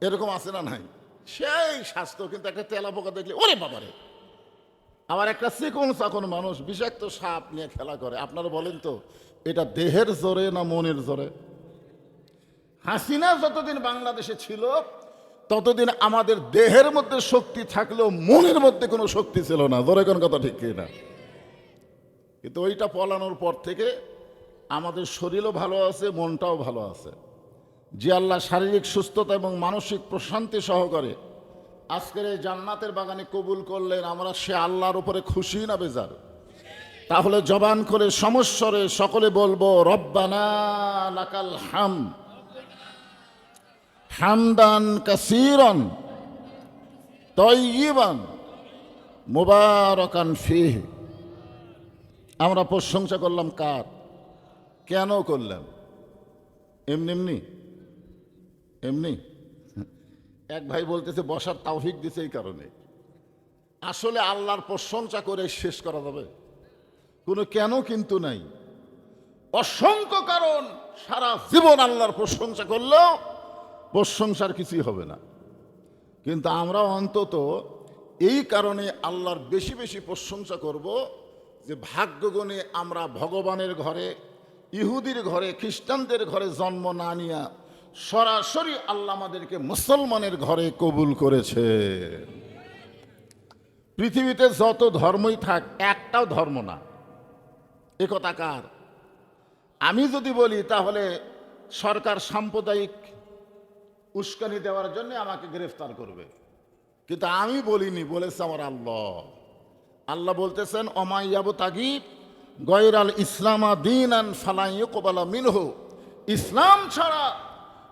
এরকম আছে না নাই? সেই স্বাস্থ্য, কিন্তু একটা তেলা পোকা দেখলে ওরে বাবারে। আবার একটা চিকন চাকন মানুষ বিষাক্ত সাপ নিয়ে খেলা করে। আপনারা বলেন তো এটা দেহের জোরে না মনের জোরে? হাসিনা যতদিন বাংলাদেশে ছিল ততদিন আমাদের দেহের মধ্যে শক্তি থাকলেও মনের মধ্যে কোনো শক্তি ছিল না। জোরে কোন কথা ঠিক কিনা? কিন্তু ওইটা পলানোর পর থেকে আমাদের শরীরও ভালো আছে, মনটাও ভালো আছে। যে আল্লাহ শারীরিক সুস্থতা এবং মানসিক প্রশান্তি সহকারে আজকের এই জান্নাতের বাগানে কবুল করলেন, আমরা সে আল্লাহর উপরে খুশি না বেজার? তাহলে জবান করে সমস্বরে সকলে বলবো রব্বানা লাকাল হামদ হামদান কাসীরান তাইয়িবান মুবারাকান ফীহি। আমরা প্রশংসা করলাম কার? কেন করলাম? এমনি এমনি এমনি? এক ভাই বলতেছে বসার তৌফিক দিছে এই কারণে। আসলে আল্লাহর প্রশংসা করে শেষ করা যাবে? কোনো কেন কিন্তু নাই, অসংখ্য কারণ। সারা জীবন আল্লাহর প্রশংসা করলেও প্রশংসার কিছুই হবে না। কিন্তু আমরা অন্তত এই কারণে আল্লাহর বেশি বেশি প্রশংসা করব যে ভাগ্যগুণে আমরা ভগবানের ঘরে, ইহুদির ঘরে, খ্রিস্টানদের ঘরে জন্ম না নিয়া সরাসরি আল্লাহ আমাদেরকে মুসলমানের ঘরে কবুল করেছে। পৃথিবীতে যত ধর্মই থাক একটাও ধর্ম না, এ কথা কার? আমি যদি বলি তাহলে সরকার সাম্প্রদায়িক উস্কানি দেওয়ার জন্য আমাকে গ্রেফতার করবে, কিন্তু আমি বলিনি, বলেছে আমার আল্লাহ। আল্লাহ বলতেছেন অমাইয়াবু তাগি গয়রাল ইসলামা দীনান ফালা ইউকবালা মিনহু। ইসলাম ছাড়া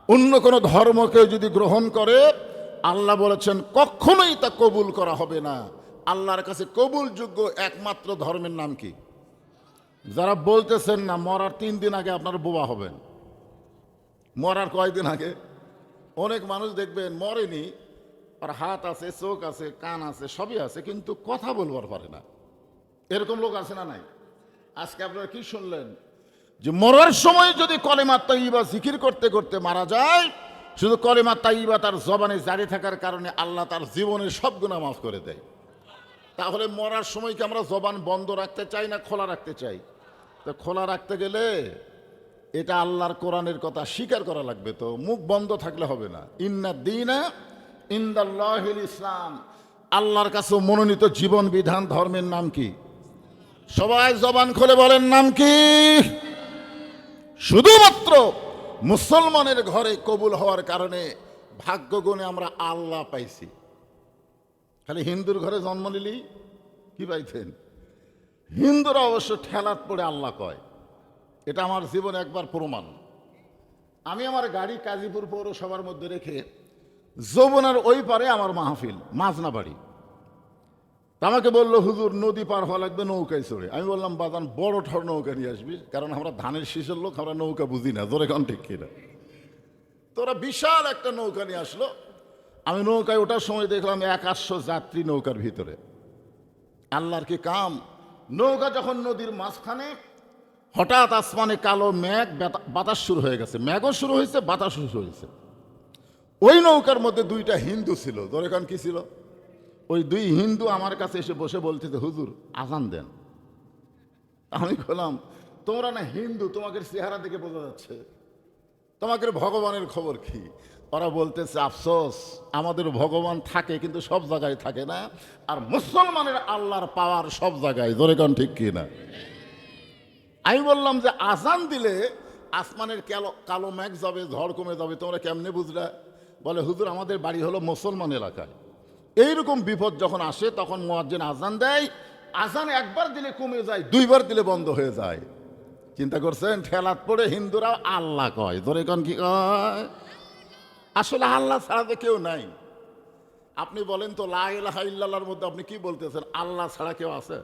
অন্য কোনো ধর্মকে যদি গ্রহণ করে আল্লাহ বলেছেন কখনোই তা কবুল করা হবে না। আল্লাহর কাছে কবুলযোগ্য একমাত্র ধর্মের নাম কি? যারা বলতেছেন না মরার 3 দিন আগে আপনার বোবা হবেন, মরার কয়দিন আগে? অনেক মানুষ দেখবেন মরেনি, আর হাত আছে, চোখ আছে, কান আছে, সবই আছে, কিন্তু কথা বলবার পারে না। এরকম লোক আছে না নাই? আজকে আপনারা কি শুনলেন যে মরার সময় যদি কলেমা তাইয়্যিবা জিকির করতে করতে মারা যায়, শুধু কলেমা তাইয়্যিবা তার জবানে জারি থাকার কারণে আল্লাহ তার জীবনের সব গুনাহ মাফ করে দেয়। তাহলে মরার সময় কি আমরা জবান বন্ধ রাখতে চাই না খোলা রাখতে চাই? তো খোলা রাখতে গেলে এটা আল্লাহর কোরআনের কথা স্বীকার করা লাগবে, তো মুখ বন্ধ থাকলে হবে না। ইন্না দীনা ইনদাল্লাহিল ইসলাম। আল্লাহর কাছে মনোনীত জীবন বিধান ধর্মের নাম কি? সবাই জবান খুলে বলেন নাম কি? শুধুমাত্র মুসলমানের ঘরে কবুল হওয়ার কারণে ভাগ্যগুণে আমরা আল্লাহ পাইছি। খালি হিন্দুর ঘরে জন্ম নিলেই কি পাইতেন? হিন্দুরা অবশ্য ঠেলাত পড়ে আল্লাহ কয়, এটা আমার জীবনে একবার প্রমাণ। আমি আমার গাড়ি কাজীপুর পৌরসভার মধ্যে রেখে যমুনার ওই পারে আমার মাহফিল, মাজনা বাড়ি। আমাকে বললো হুজুর নদী পার হওয়া লাগবে নৌকায় চড়ে। আমি বললাম বাজান বড় ঠর নৌকা নিয়ে আসবি, কারণ আমরা ধানের শীষের লোক, আমরা নৌকা বুঝি না। জোরে কান ঠিক কিনা? তোরা বিশাল একটা নৌকা নিয়ে আসলো। আমি নৌকায় ওঠার সময় দেখলাম 100 যাত্রী নৌকার ভিতরে। আল্লাহর কি কাম! নৌকা যখন নদীর মাঝখানে, হঠাৎ আসমানে কালো মেঘ, বাতাস শুরু হয়ে গেছে, মেঘও শুরু হয়েছে, বাতাসও শুরু হয়েছে। ওই নৌকার মধ্যে 2টা হিন্দু ছিল। ধরে কান কি ছিল? ওই 2 হিন্দু আমার কাছে এসে বসে বলতেছে হুজুর আজান দেন। আমি বললাম তোমরা না হিন্দু, তোমাদের চেহারা দেখে বোঝা যাচ্ছে, তোমাদের ভগবানের খবর কি? ওরা বলতেছে আফসোস, আমাদের ভগবান থাকে কিন্তু সব জায়গায় থাকে না, আর মুসলমানের আল্লাহর পাওয়ার সব জায়গায়। জোরে কান ঠিক কি না? আমি বললাম যে আজান দিলে আসমানের কালো মেঘ যাবে, ঝড় কমে যাবে, তোমরা কেমনে বুঝলা? বলে হুজুর আমাদের বাড়ি হলো মুসলমান এলাকায়, এইরকম বিপদ যখন আসে তখন মুয়াজ্জিন আজান দেয়, আজান একবার দিলে কমে যায়, 2বার দিলে বন্ধ হয়ে যায়। চিন্তা করছেন? ঠেলাত পড়ে হিন্দুরাও আল্লাহ কয়, ধরে কোন কি কয়? আসলে আল্লাহ ছাড়া তো কেউ নাই। আপনি বলেন তো, লা ইলাহা ইল্লাল্লাহর মধ্যে আপনি কি বলতেছেন? আল্লাহ ছাড়া কেউ আছে?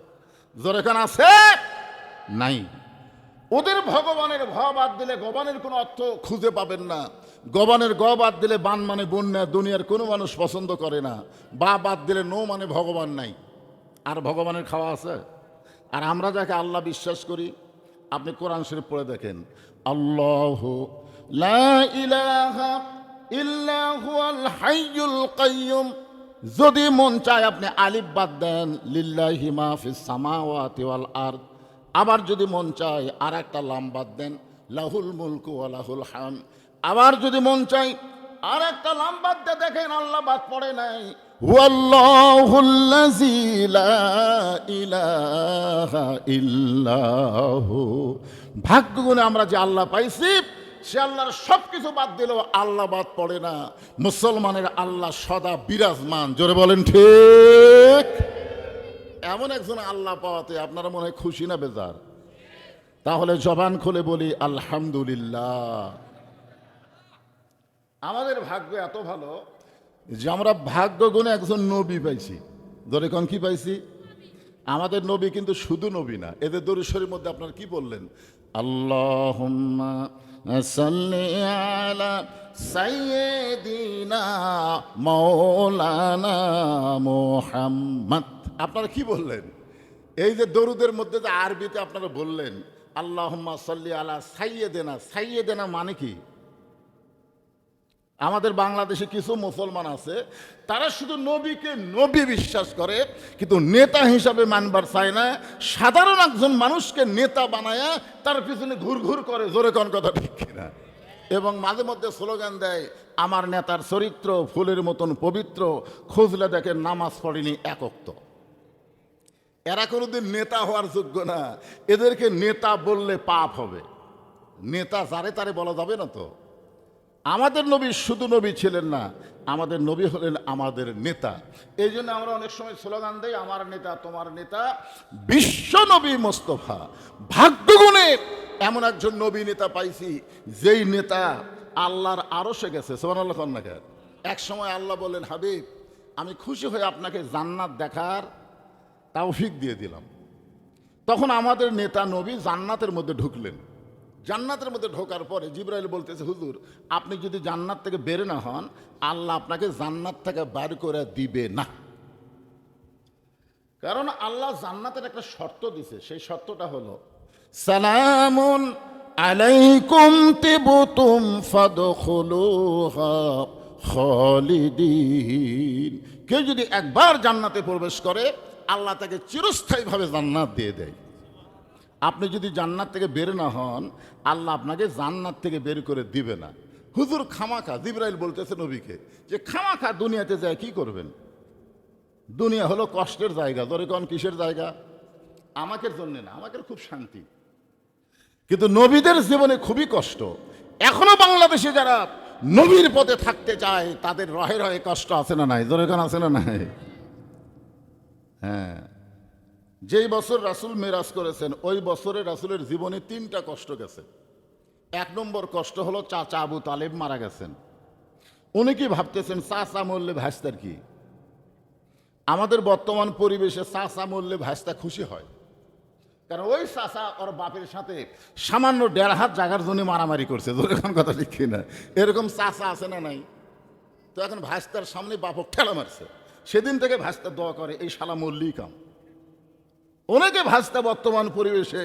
জোরে কোন আছে? নাই। ওদের ভগবানের ভ বাদ দিলে গবানের কোনো অর্থ খুঁজে পাবেন না। গবানের গ বাদ দিলে বান মানে বন্যা, দুনিয়ার কোনো মানুষ পছন্দ করে না। বা বাদ দিলে নো মানে ভগবান নাই। আর ভগবানের খাওয়া আছে? আর আমরা যাকে আল্লাহ বিশ্বাস করি, আপনি কোরআন শরীফ পড়ে দেখেন, আল্লাহু লা ইলাহা ইল্লা হুয়াল হাইয়ুল কাইয়ুম। যদি মন চায় আপনি আলিফ বাদ দেন, লিল্লাহি মা ফিস সামাওয়াতি ওয়াল আরদ। আবার যদি মন চায় আর একটা লাম বাদ দেন, লাহুল মুলকু ওয়া লাহুল হামদ। আবার যদি মন চায় আর একটা লাম বাদ দিয়ে দেখেন আল্লাহ বাদ পড়ে নাই, হুয়াল্লাহুল্লাযী লা ইলাহা ইল্লাহু। ভাগ্যগুণে আমরা যে আল্লাহ পাইছি, সে আল্লাহর সব কিছু বাদ দিলেও আল্লাহ বাদ পড়ে না। মুসলমানের আল্লাহ সদা বিরাজমান। জোরে বলেন ঠিক। এমন একজন আল্লাহ পাওয়াতে আপনারা মনে হয় খুশি না বেজার? তাহলে জবান খুলে বলি আলহামদুলিল্লাহ। আমাদের ভাগ্য এত ভালো যে আমরা ভাগ্য গুণে একজন নবী পাইছি। ধরে কোন কি পাইছি? আমাদের নবী কিন্তু শুধু নবী না। এদের দরুদ শরীফের মধ্যে আপনারা কি বললেন? আল্লাহুম্মা সাল্লি আলা সাইয়্যিদিনা মাওলানা মুহাম্মদ। আপনারা কি বললেন? এই যে দরুদের মধ্যে যে আরবিতে আপনারা বললেন আল্লাহুম্মা সাল্লি আলা সাইয়্যিদিনা, সাইয়্যিদিনা মানে কি? আমাদের বাংলাদেশে কিছু মুসলমান আছে, তারা শুধু নবীকে নবী বিশ্বাস করে, কিন্তু নেতা হিসাবে মানবার চায় না। সাধারণ একজন মানুষকে নেতা বানায়া তার পিছনে ঘুরঘুর করে। জোরে কোন কথা ঠিক কিনা? এবং মাঝে মধ্যে স্লোগান দেয়, আমার নেতার চরিত্র ফুলের মতন পবিত্র, খুঁজলে দেখেন নামাজ পড়েনি এক ওয়াক্ত। এরা কোনোদিন নেতা হওয়ার যোগ্য না। এদেরকে নেতা বললে পাপ হবে। নেতা যারে তারে বলা যাবে না তো। আমাদের নবী শুধু নবী ছিলেন না, আমাদের নবী হলেন আমাদের নেতা। এই জন্য আমরা অনেক সময় স্লোগান দেই, আমার নেতা তোমার নেতা বিশ্ব নবী মোস্তফা। ভাগ্যগুণে এমন একজন নবী নেতা পাইছি, যেই নেতা আল্লাহর আরশে গেছে। সুবহানাল্লাহ কন্যাকে এক সময় আল্লাহ বললেন, হাবিব আমি খুশি হয়ে আপনাকে জান্নাত দেখার তৌফিক দিয়ে দিলাম। তখন আমাদের নেতা নবী জান্নাতের মধ্যে ঢুকলেন। জান্নাতের মধ্যে ঢোকার পরে জিবরাইল বলতেছে, হুজুর আপনি যদি জান্নাত থেকে বের না হন, আল্লাহ আপনাকে জান্নাত থেকে বার করে দিবে না। কারণ আল্লাহ জান্নাতের একটা শর্ত দিছে। সেই শর্তটা হলো সালামুন আলাইকুম তিবতুম ফাদখুলুহা খালিদিন। কেউ যদি একবার জান্নাতে প্রবেশ করে, আল্লাহ তাকে চিরস্থায়ীভাবে জান্নাত দিয়ে দেয়। আপনি যদি জান্নাত থেকে বের না হন, আল্লাহ আপনাকে জান্নাত থেকে বের করে দিবে না। হুজুর খামাখা, জিবরাইল বলতেছে নবীকে যে খামাখা দুনিয়াতে যায় কি করবেন? দুনিয়া হলো কষ্টের জায়গা। ধরে কোন কিসের জায়গা? আমাদের জন্য না, আমাদের খুব শান্তি, কিন্তু নবীদের জীবনে খুবই কষ্ট। এখনো বাংলাদেশে যারা নবীর পথে থাকতে চায়, তাদের রহে রহে কষ্ট আছে না নাই? ধরে কোন আছে না নাই? হ্যাঁ, যেই বছর রাসূল মেরাজ করেছেন, ওই বছরে রাসূলের জীবনে 3টা কষ্ট গেছে। 1 নম্বর কষ্ট হলো চাচা আবু তালেব মারা গেছেন। উনি কি ভাবতেছেন চাচা মরলে ভাইস্তার কি? আমাদের বর্তমান পরিবেশে চাচা মরলে ভাইস্তা খুশি হয়, কারণ ওই চাচা ওর বাপের সাথে সামান্য 1.5 হাত জায়গার জন্য মারামারি করছে। এরকম কথা ঠিক কিনা? এরকম চাচা আছে না নাই? তো এখন ভাইস্তার সামনে বাপক ঠেলা মারছে, সেদিন থেকে ভাইস্তা দোয়া করে এই শালা মরলেই কাম। অনেকে ভাজতে বর্তমান পরিবেশে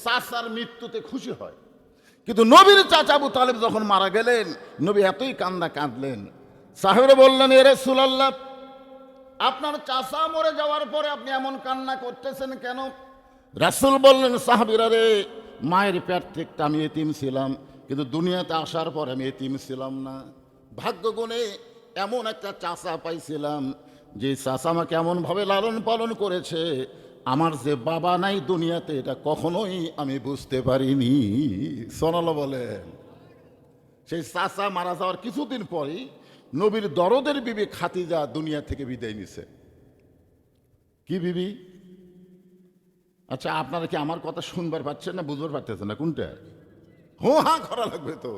চাচার মৃত্যুতে খুশি হয়, কিন্তু নবীর চাচা আবু তালেব যখন মারা গেলেন, নবী এতই কান্না কাঁদলেন। সাহেবরা বললেন, এ রাসূলুল্লাহ, আপনার চাচা মরে যাওয়ার পরে আপনি এমন কান্না করতেছেন কেন? রাসূল বললেন, সাহাবীরা রে, মায়ের পেট থেকে আমি এতিম ছিলাম, কিন্তু দুনিয়াতে আসার পর আমি এতিম ছিলাম না। ভাগ্যগুণে এমন একটা চাচা পাইছিলাম, যে চাচা আমাকে এমনভাবে লালন পালন করেছে, আমার যে বাবা নাই দুনিয়াতে, এটা কখনোই আমি বুঝতে পারিনি। সোনালো বলেন। সেই চাচা মারা যাওয়ার কিছুদিন পরেই নবীর দরদের বিবি খাদিজা দুনিয়া থেকে বিদায় নিছে। কি বিবি? আচ্ছা, আপনারা কি আমার কথা শুনবার পাচ্ছেন না বুঝবার পারতেছেন না? কোনটা? হো হা করা লাগবে তো।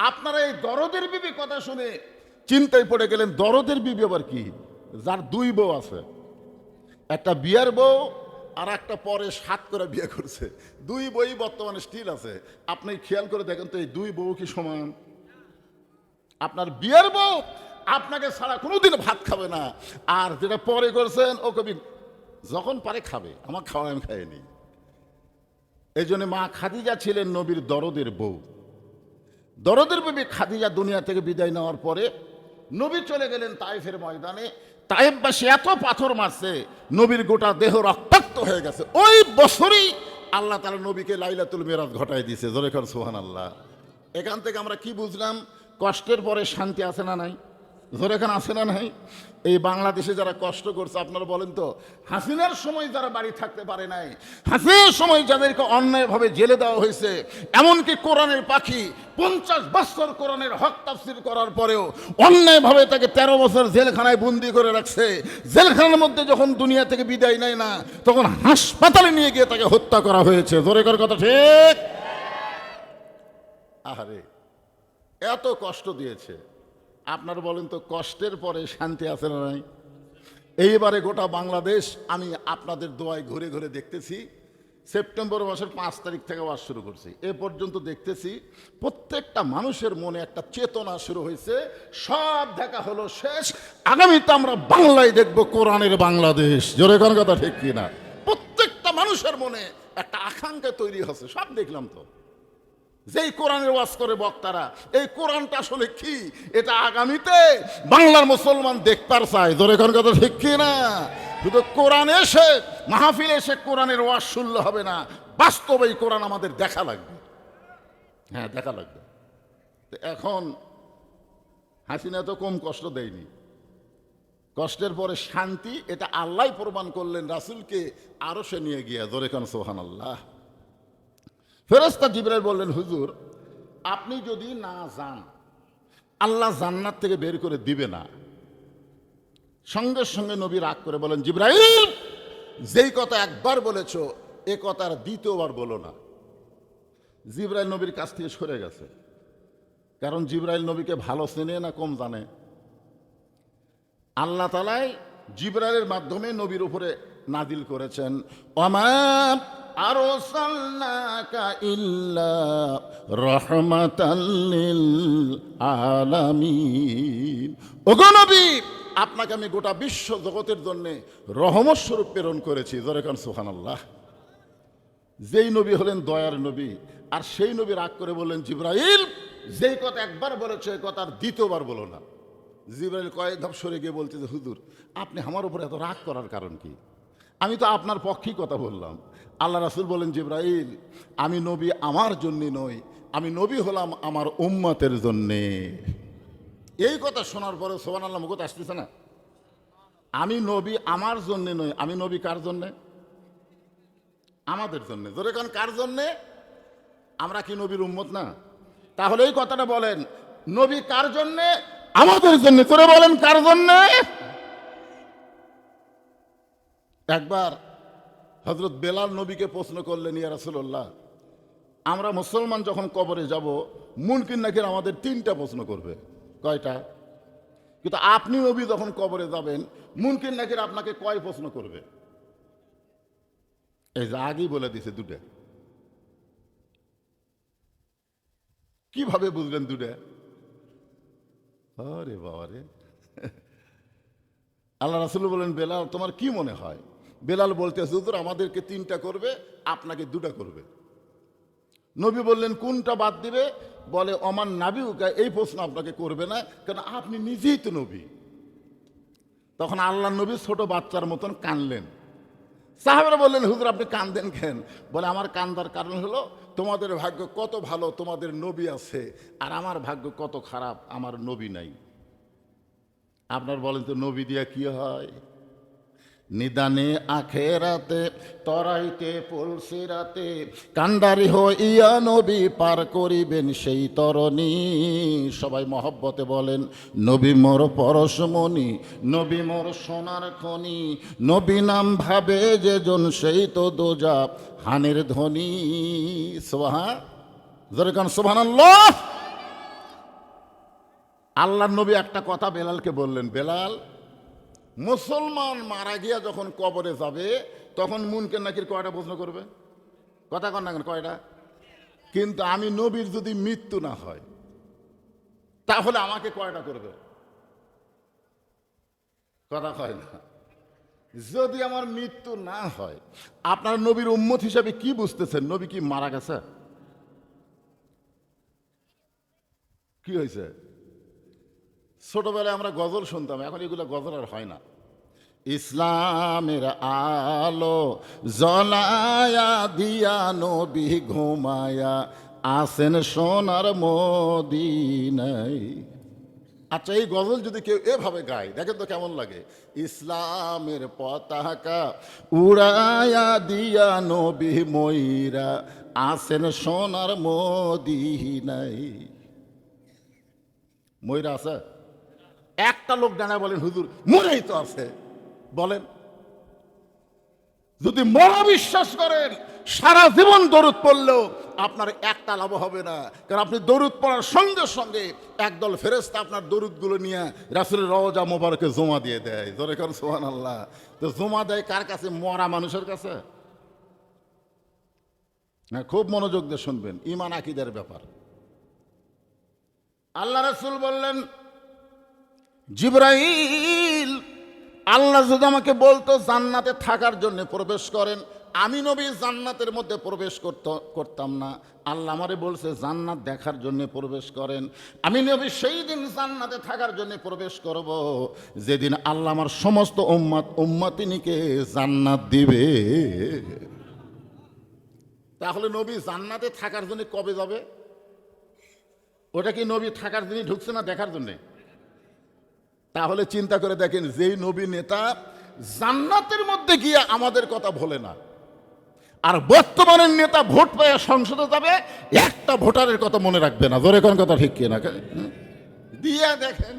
আপনারা এই দরদের বিবি কথা শুনে চিন্তায় পড়ে গেলেন। দরদের বিবি আবার কি? যার দুই বউ আছে, একটা বিয়ার বউ আর একটা পরে 7 করে বিয়ে করছে, দুই বই বর্তমানে স্টিল আছে। আপনি খেয়াল করে দেখেন তো, এই দুই বউ কি সমান? আপনার বিয়ের বউ আপনাকে ছাড়া কোনোদিন ভাত খাবে না, আর যেটা পরে করছেন ও কবি যখন পারে খাবে, আমার খাওয়া আমি খাইনি। এই জন্য মা খাদিজা ছিলেন নবীর দরদের বউ। দরদের বিবি খাদিজা দুনিয়া থেকে বিদায় নেওয়ার পরে নবী চলে গেলেন তায়েফের ময়দানে। তায়েফবাসী এত পাথর মারছে, নবীর গোটা দেহ রক্তাক্ত হয়ে গেছে। ওই বছরই আল্লাহ তাআলা নবীকে লাইলাতুল মিরাজ ঘটায় দিয়েছে। জোরে কর সুবহানাল্লাহ। এখান থেকে আমরা কি বুঝলাম? কষ্টের পরে শান্তি আছে না নাই? জোরে খান আছে না নাই? এই বাংলাদেশে যারা কষ্ট করছে, আপনারা বলেন তো, হাসিনার সময় যারা বাড়ি থাকতে পারে নাই, হাসিনার সময় যাদেরকে অন্যায়ভাবে জেলে দেওয়া হয়েছে, এমনকি কোরআনের পাখি 50 বছর কোরআনের হক তাফসীর করার পরেও অন্যায়ভাবে তাকে 13 বছর জেলখানায় বন্দি করে রাখছে। জেলখানার মধ্যে যখন দুনিয়া থেকে বিদায় নেয় না, তখন হাসপাতালে নিয়ে গিয়ে তাকে হত্যা করা হয়েছে। জোরে কর কথা ঠিক? আহারে, এত কষ্ট দিয়েছে। আপনারা বলেন তো, কষ্টের পরে শান্তি আছে না নাই? এইবারে গোটা বাংলাদেশ আমি আপনাদের দোয়ায় ঘুরে ঘুরে দেখতেছি। সেপ্টেম্বর মাসের 5 তারিখ থেকে ওয়াজ শুরু করছি, এ পর্যন্ত দেখতেছি প্রত্যেকটা মানুষের মনে একটা চেতনা শুরু হয়েছে। সব দেখা হলো শেষ, আগামীতে আমরা বাংলায় দেখব কোরআনের বাংলাদেশ। জোরে কোন কথা ঠিক কিনা? প্রত্যেকটা মানুষের মনে একটা আকাঙ্ক্ষা তৈরি হচ্ছে। সব দেখলাম তো, যেই কোরআনের ওয়াজ করে বক্তারা, এই কোরআনটা আসলে কি, এটা আগামীতে বাংলার মুসলমান দেখতে চায়। জোরে কোন কথা ঠিক কি না? শুধু কোরআন এসে মাহফিলে এসে কোরআনের ওয়াজ শুনলে হবে না, বাস্তবে এই কোরআন আমাদের দেখা লাগবে। হ্যাঁ, দেখা লাগবে। এখন হাসিনা তো কম কষ্ট দেয়নি। কষ্টের পরে শান্তি, এটা আল্লাহ প্রমাণ করলেন রাসূলকে আরশে নিয়ে গিয়া। জোরে কোন সুবহানাল্লাহ। ফেরেশতা জিবরাইল বললেন, হুজুর আপনি যদি না যান, আল্লাহ জান্নাত থেকে বের করে দিবে না। সঙ্গে সঙ্গে নবী রাগ করে বলেন, জিবরাইল যেই কথা একবার বলেছ, এ কথা আর দ্বিতীয়বার বলো না। জিবরাইল নবীর কাছ থেকে সরে গেছে, কারণ জিবরাইল নবীকে ভালো চেনে না কম জানে। আল্লাহ তাআলাই জিবরাইলের মাধ্যমে নবীর উপরে নাজিল করেছেন, ওমা আরসালনাকা ইল্লা রাহমাতাল লিল আলামিন। ওগো নবী, আপনাকে আমি গোটা বিশ্ব জগতের জন্য রহমত স্বরূপ প্রেরণ করেছি। জোরে কান সুবহানাল্লাহ। যেই নবী হলেন দয়ার নবী, আর সেই নবী রাগ করে বললেন, জিবরাইল যেই কথা একবার বলেছে, এই কথা আর দ্বিতীয়বার বলো না। জিবরাইল কয়েক ধাপ সরে গিয়ে বলছে যে, হুজুর আপনি আমার উপর এত রাগ করার কারণ কি? আমি তো আপনার পক্ষেই কথা বললাম। আল্লাহ রাসূল বলেন, জিবরাইল আমি নবী আমার জন্যে নই, আমি নবী হলাম আমার উম্মতের জন্যে। এই কথা শোনার পরে সুবহানাল্লাহ মুখে আসতেছে না? আমি নবী আমার জন্যে নই, আমি নবী কার জন্যে? আমাদের জন্যে। জোরে কান, কার জন্যে? আমরা কি নবীর উম্মত না? তাহলে এই কথাটা বলেন, নবী কার জন্যে? আমাদের জন্যে। তোরে বলেন কার জন্যে? একবার হযরত বেলাল নবীকে প্রশ্ন করলেন, ইয়া রাসূলুল্লাহ আমরা মুসলমান যখন কবরে যাব, মুনকির নাকির আমাদের 3টা প্রশ্ন করবে। কয়টা? কিন্তু আপনি নবী যখন কবরে যাবেন, মুনকির নাকির আপনাকে কয় প্রশ্ন করবে? এই যে আগেই বলে দিছে 2টা। কিভাবে বুঝলেন 2টা? আরে বাবা রে। আল্লাহ রাসূল বলেন, বেলাল তোমার কি মনে হয়? বেলাল বলতেছে, হুজুর আমাদেরকে 3টা করবে, আপনাকে 2টা করবে। নবী বললেন, কোনটা বাদ দিবে? বলে, অমান নাবিউকা, এই প্রশ্ন আপনাকে করবে না, কারণ আপনি নিজেই তো নবী। তখন আল্লাহ নবী ছোট বাচ্চার মতন কানলেন। সাহাবারা বললেন, হুজুর আপনি কান্দেন কেন? বলে, আমার কান্দার কারণ হলো তোমাদের ভাগ্য কত ভালো, তোমাদের নবী আছে, আর আমার ভাগ্য কত খারাপ, আমার নবী নাই। আপনার বলেন তো, নবী দিয়া কি হয়? নিদানে আখেরাতে তরাইতে পলসিরাতে কান্ডারি হইয়া নবী পার করিবেন সেই তরণী। সবাই মহব্বতে বলেন, নবী মোর পরশমণি, নবী মোর সোনার খনি, নবী নাম ভাবে যে জন সেই তো দোজা হানের ধ্বনি। সুবহান, জোরে কান সুবহানাল্লাহ। আল্লাহর নবী একটা কথা বেলালকে বললেন, বেলাল, মুসলমান মারা গিয়া যখন কবরে যাবে তখন মুনকার নাকির কয়টা প্রশ্ন করবে? কথা কন না কেন, কয়টা? কিন্তু আমি নবীর যদি মৃত্যু না হয় তাহলে আমাকে কয়টা করবে? কথা কয় না। যদি আমার মৃত্যু না হয়, আপনার নবীর উম্মত হিসাবে কি বুঝতেছেন? নবী কি মারা গেছে? কি হয়েছে? ছোটবেলায় আমরা গজল শুনতাম, এখন এগুলো গজল আর হয় না। ইসলামের আলো জ্বলায়া দিয়া নবী ঘুমায়া আসেন সোনার মদিনায়। আচ্ছা, এই গজল যদি কেউ এভাবে গায়, দেখেন তো কেমন লাগে। ইসলামের পতাকা উড়ায়া দিয়া নবী ময়রা আসেন সোনার মদিনায়। ময়রা আছে? একটা লোক দাঁড়ায় বলেন, হুজুর মরেই তো আছে। বলেন, যদি মরা বিশ্বাস করেন সারা জীবন দরুদ পড়লেও আপনার একটা লাভ হবে না। কারণ আপনি দরুদ পড়ার সঙ্গে সঙ্গে একদল ফেরেশতা আপনার দরুদগুলো নিয়ে রাসূলের রওজা মোবারকে জমা দিয়ে দেয়। জোরে কর সুবহানাল্লাহ। তো জমা দেয় কার কাছে? মরা মানুষের কাছে। হ্যাঁ, খুব মনোযোগ দিয়ে শুনবেন, ঈমান আকীদার ব্যাপার। আল্লাহ রাসূল বললেন, জিবরাইল, আল্লাহ যদি আমাকে বলতো জান্নাতে থাকার জন্য প্রবেশ করেন, আমি নবী জান্নাতের মধ্যে প্রবেশ করতাম না। আল্লাহ আমারে বলছে জান্নাত দেখার জন্য প্রবেশ করেন। আমি নবী সেই দিন জান্নাতে থাকার জন্য প্রবেশ করব যেদিন আল্লাহ আমার সমস্ত উম্মতিনীকে জান্নাত দিবে। তাহলে নবী জান্নাতে থাকার জন্য কবে যাবে? ওটা কি নবী থাকার জন্য ঢুকছে না দেখার জন্যে? তাহলে চিন্তা করে দেখেন, যেই নবী নেতা জান্নাতের মধ্যে গিয়ে আমাদের কথা ভোলে না, আর বর্তমানের নেতা ভোট পেয়ে সংসদে যাবে, একটা ভোটারের কথা মনে রাখবে না। জোরে কোন কথা ঠিক কিনা? দিয়ে দেখেন